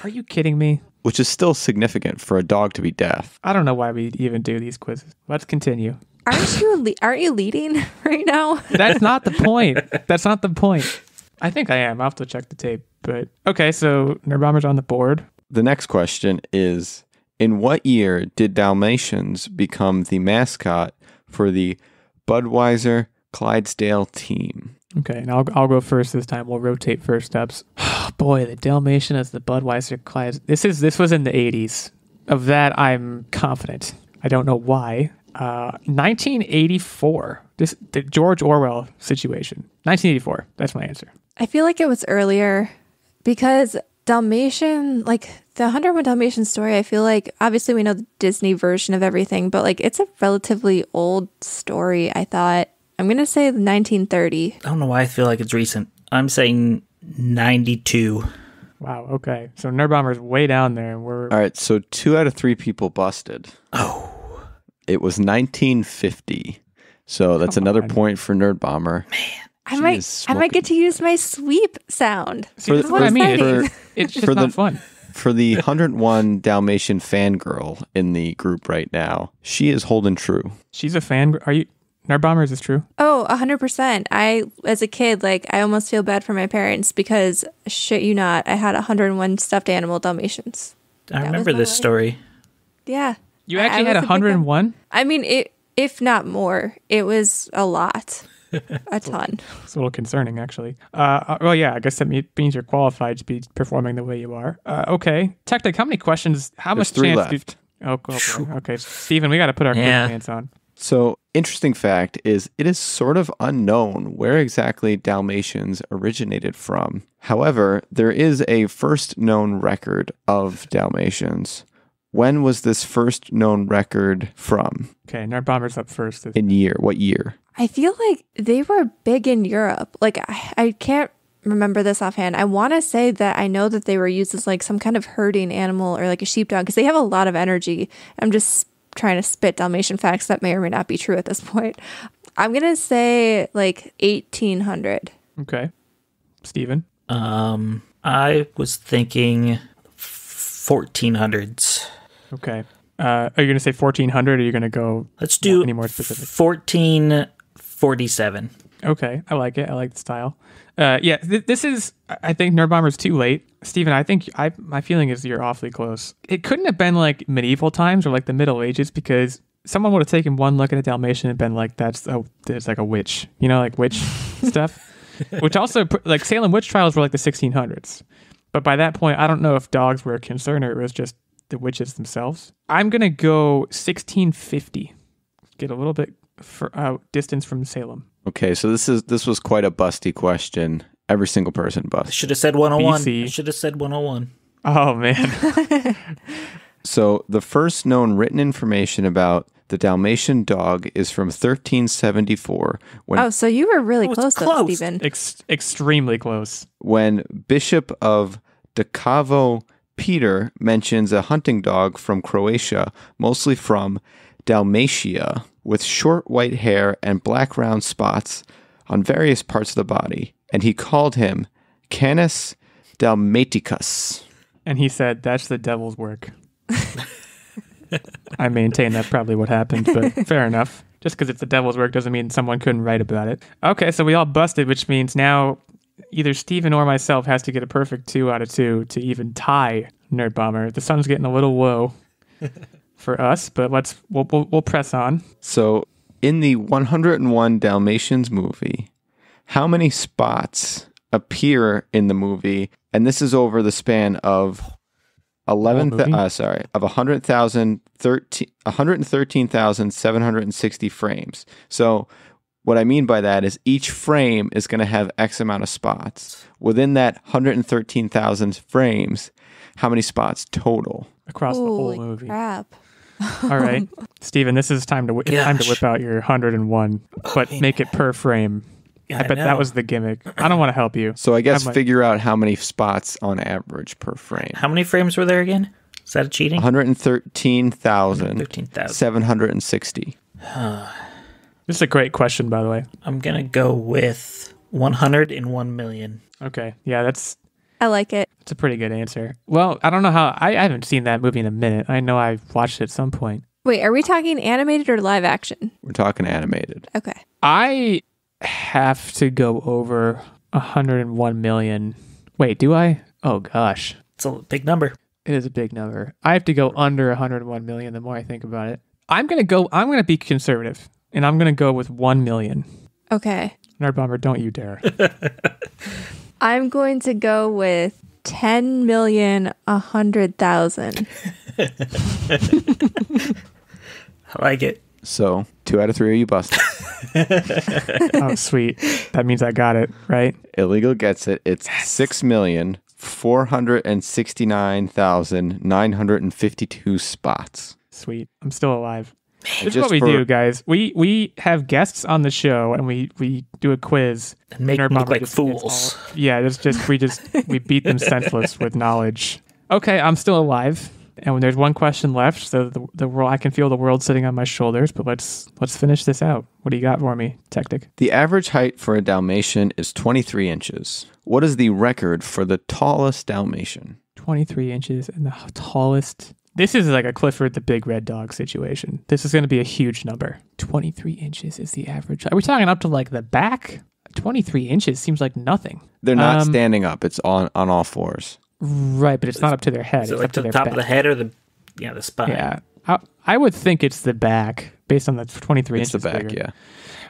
Are you kidding me? Which is still significant for a dog to be deaf. I don't know why we even do these quizzes. Let's continue. Aren't you leading right now? That's not the point. That's not the point. I think I am. I'll have to check the tape. But okay, so Nerdbomber's on the board. The next question is, in what year did Dalmatians become the mascot for the Budweiser Clydesdale team? Okay, and I'll go first this time. We'll rotate first ups. Oh, boy, the Dalmatian as the Budweiser Clyde. This was in the 80s. Of that, I'm confident. I don't know why. 1984. The George Orwell situation. 1984. That's my answer. I feel like it was earlier because Dalmatian, like the 101 Dalmatian story, I feel like obviously we know the Disney version of everything, but like it's a relatively old story, I thought. I'm going to say 1930. I don't know why I feel like it's recent. I'm saying 92. Wow, okay. So Nerdbomber's way down there. And we're All right, so 2 out of 3 people busted. Oh. It was 1950. So that's another point for Nerdbomber. Man. I might get to use my sweep sound. See, this is what I mean. It's just not fun. For the 101 Dalmatian fangirl in the group right now, she is holding true. She's a fan. Are you... Nerdbomber, is this true? Oh, 100%. As a kid, I almost feel bad for my parents because, shit you not, I had 101 stuffed animal Dalmatians. I remember this story. Yeah. You actually had 101? I mean, if not more, it was a lot. A ton. It's a little concerning, actually. Well, yeah, I guess that means you're qualified to be performing the way you are. Okay. Techtic, how many questions? There's much 3 chance left. Okay, Steven, we got to put our quick pants on. So, interesting fact is it is sort of unknown where exactly Dalmatians originated from. However, there is a first known record of Dalmatians. When was this first known record from? Okay, Nerdbomber's up first. In year. What year? I feel like they were big in Europe. I can't remember this offhand. I want to say that I know that they were used as some kind of herding animal or a sheepdog because they have a lot of energy. I'm just trying to spit Dalmatian facts that may or may not be true at this point. I'm going to say 1800. Okay. Steven? I was thinking 1400s. Okay. Are you going to say 1400 or are you going to go Let's do any more specific? 1447. Okay. I like it. I like the style. Yeah, this is, I think Nerdbomber's too late. Steven, I think my feeling is you're awfully close. It couldn't have been medieval times or the Middle Ages because someone would have taken one look at a Dalmatian and been like, it's like a witch, witch stuff. Which also, Salem witch trials were the 1600s. But by that point, I don't know if dogs were a concern or it was just the witches themselves. I'm going to go 1650. Get a little bit distance from Salem. Okay, so this was quite a busty question. Every single person bust. I should have said 101. BC. I should have said 101. Oh, man. So the first known written information about the Dalmatian dog is from 1374. So you were really close, though, Stephen. Extremely close. When Bishop of Đakovo Peter mentions a hunting dog from Croatia, mostly from Dalmatia with short white hair and black round spots on various parts of the body, and he called him Canis Dalmaticus. And he said, that's the devil's work. I maintain that's probably what happened, but fair enough. Just because it's the devil's work doesn't mean someone couldn't write about it. Okay, so we all busted, which means now either Steven or myself has to get a perfect 2 out of 2 to even tie Nerdbomber. The sun's getting a little low for us, but we'll press on. So in the 101 Dalmatians movie, how many spots appear in the movie? And this is over the span of 113,760 frames. So what I mean by that is each frame is going to have X amount of spots. Within that 113,000 frames, how many spots total? Across the whole movie. Crap. All right. Steven, this is time to whip out your 101, but make it per frame. Yeah, I bet that was the gimmick. I don't want to help you. So I guess figure out how many spots on average per frame. How many frames were there again? Is that cheating? 113,760. This is a great question, by the way. I'm going to go with 101 million. Okay. Yeah, I like it. It's a pretty good answer. Well, I don't know how... I haven't seen that movie in a minute. I know I've watched it at some point. Wait, are we talking animated or live action? We're talking animated. Okay. I have to go over 101 million. Wait, do I? Oh, gosh. It's a big number. It is a big number. I have to go under 101 million the more I think about it. I'm going to be conservative, and I'm going to go with 1 million. Okay. Nerdbomber, don't you dare. I'm going to go with 10,100,000. I like it. So 2 out of 3 of you busted. Oh, sweet. That means I got it, right? Illeagle gets it. It's 6,469,952 spots. Sweet. I'm still alive. This is what we do, guys. We have guests on the show, and we do a quiz. And make them look like fools. Yeah, we beat them senseless with knowledge. Okay, I'm still alive, and there's one question left. So the world, I can feel the world sitting on my shoulders. But let's finish this out. What do you got for me, Techtic? The average height for a Dalmatian is 23 inches. What is the record for the tallest Dalmatian? 23 inches, and the tallest. This is like a Clifford the Big Red Dog situation. This is going to be a huge number. 23 inches is the average. Are we talking up to like the back? 23 inches seems like nothing. They're not standing up. It's on all fours. Right, but it's not up to their head. Is it it's like up to the their top back. of the head or the spine? Yeah. I would think it's the back based on the 23 It's inches. the back, bigger.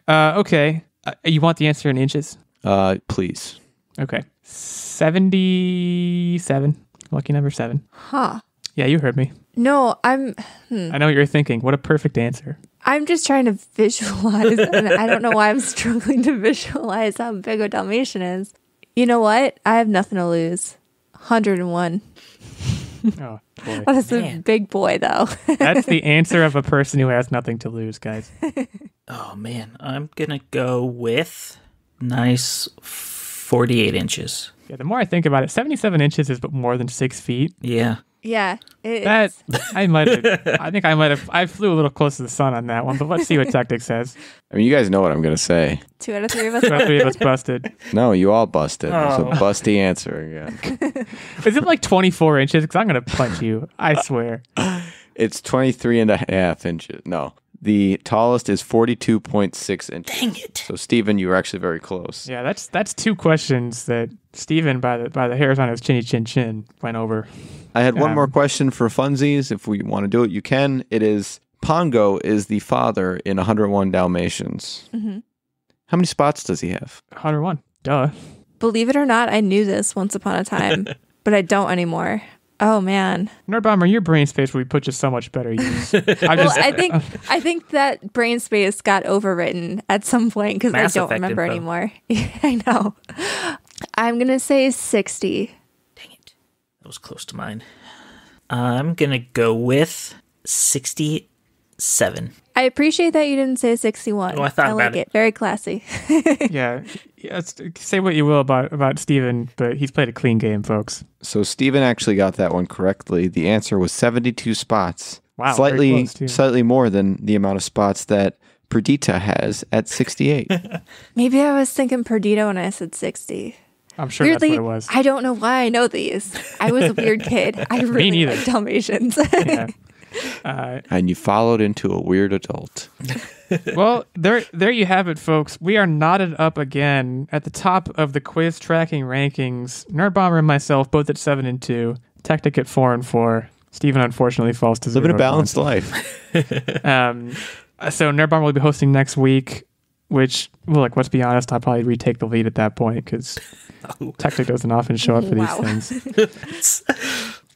yeah. Okay. You want the answer in inches? Please. Okay. 77. Lucky number 7. Huh. Yeah, you heard me. No, I know what you're thinking. What a perfect answer. I'm just trying to visualize, and I don't know why I'm struggling to visualize how big a Dalmatian is. You know what? I have nothing to lose. 101. Oh, boy. That is a big boy, though. That's the answer of a person who has nothing to lose, guys. Oh, man. I'm going to go with nice 48 inches. Yeah, the more I think about it, 77 inches is more than 6 feet. Yeah. Yeah. I flew a little close to the sun on that one, but let's see what Techtic says. I mean, you guys know what I'm going to say. 2 out of 3 of us. 2 out of 3 of us busted. No, you all busted. Oh. It's a busty answer again. Is it like 24 inches? Because I'm going to punch you. I swear. It's 23 and a half inches. No. The tallest is 42.6 inches. Dang it. So, Steven, you were actually very close. Yeah, that's 2 questions that Steven, by the hairs on his chinny chin chin, went over. I had one more question for funsies. If we want to do it, you can. It is, Pongo is the father in 101 Dalmatians. Mm-hmm. How many spots does he have? 101. Duh. Believe it or not, I knew this once upon a time, but I don't anymore. Oh man, Nerdbomber, your brain space would be put to so much better use. I think that brain space got overwritten at some point because I don't remember anymore. I know. I'm gonna say 60. Dang it, that was close to mine. I'm gonna go with 67. I appreciate that you didn't say 61. Oh, I thought like about it. Very classy. Yeah. Say what you will about Steven, but he's played a clean game, folks. So Steven actually got that one correctly. The answer was 72 spots, Wow, very close, too. Slightly more than the amount of spots that Perdita has at 68. Maybe I was thinking Perdita when I said 60. I'm sure Weirdly, that's what it was. I don't know why I know these. I was a weird kid. I really like Dalmatians. Yeah. And you followed into a weird adult. Well, there you have it, folks. We are knotted up again at the top of the quiz tracking rankings. Nerdbomber and myself both at 7 and 2. Techtic at 4 and 4. Steven unfortunately falls to 0. Living a balanced life. So Nerdbomber will be hosting next week, which, well, like, let's be honest, I'll probably retake the lead at that point because Techtic doesn't often show up for these things.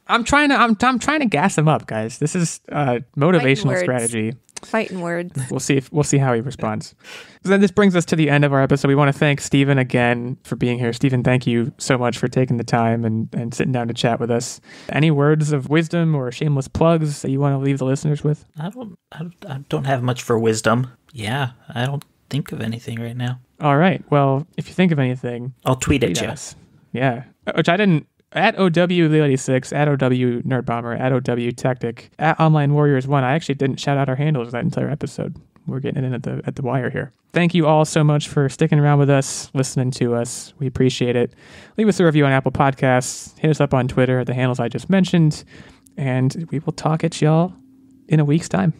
I'm trying to gas him up, guys. This is motivational strategy. Fighting words. We'll see how he responds. So then this brings us to the end of our episode. We want to thank Steven again for being here. Steven, thank you so much for taking the time and sitting down to chat with us. Any words of wisdom or shameless plugs that you want to leave the listeners with? I don't have much for wisdom. Yeah, I don't think of anything right now. All right. Well, if you think of anything, I'll tweet at you. Us. Yeah. Which I didn't. At OW86, at OW Nerdbomber, at OW Techtic, at Online Warriors 1. I actually didn't shout out our handles that entire episode. We're getting it in at the wire here. Thank you all so much for sticking around with us, listening to us. We appreciate it. Leave us a review on Apple Podcasts. Hit us up on Twitter at the handles I just mentioned. And we will talk at y'all in a week's time.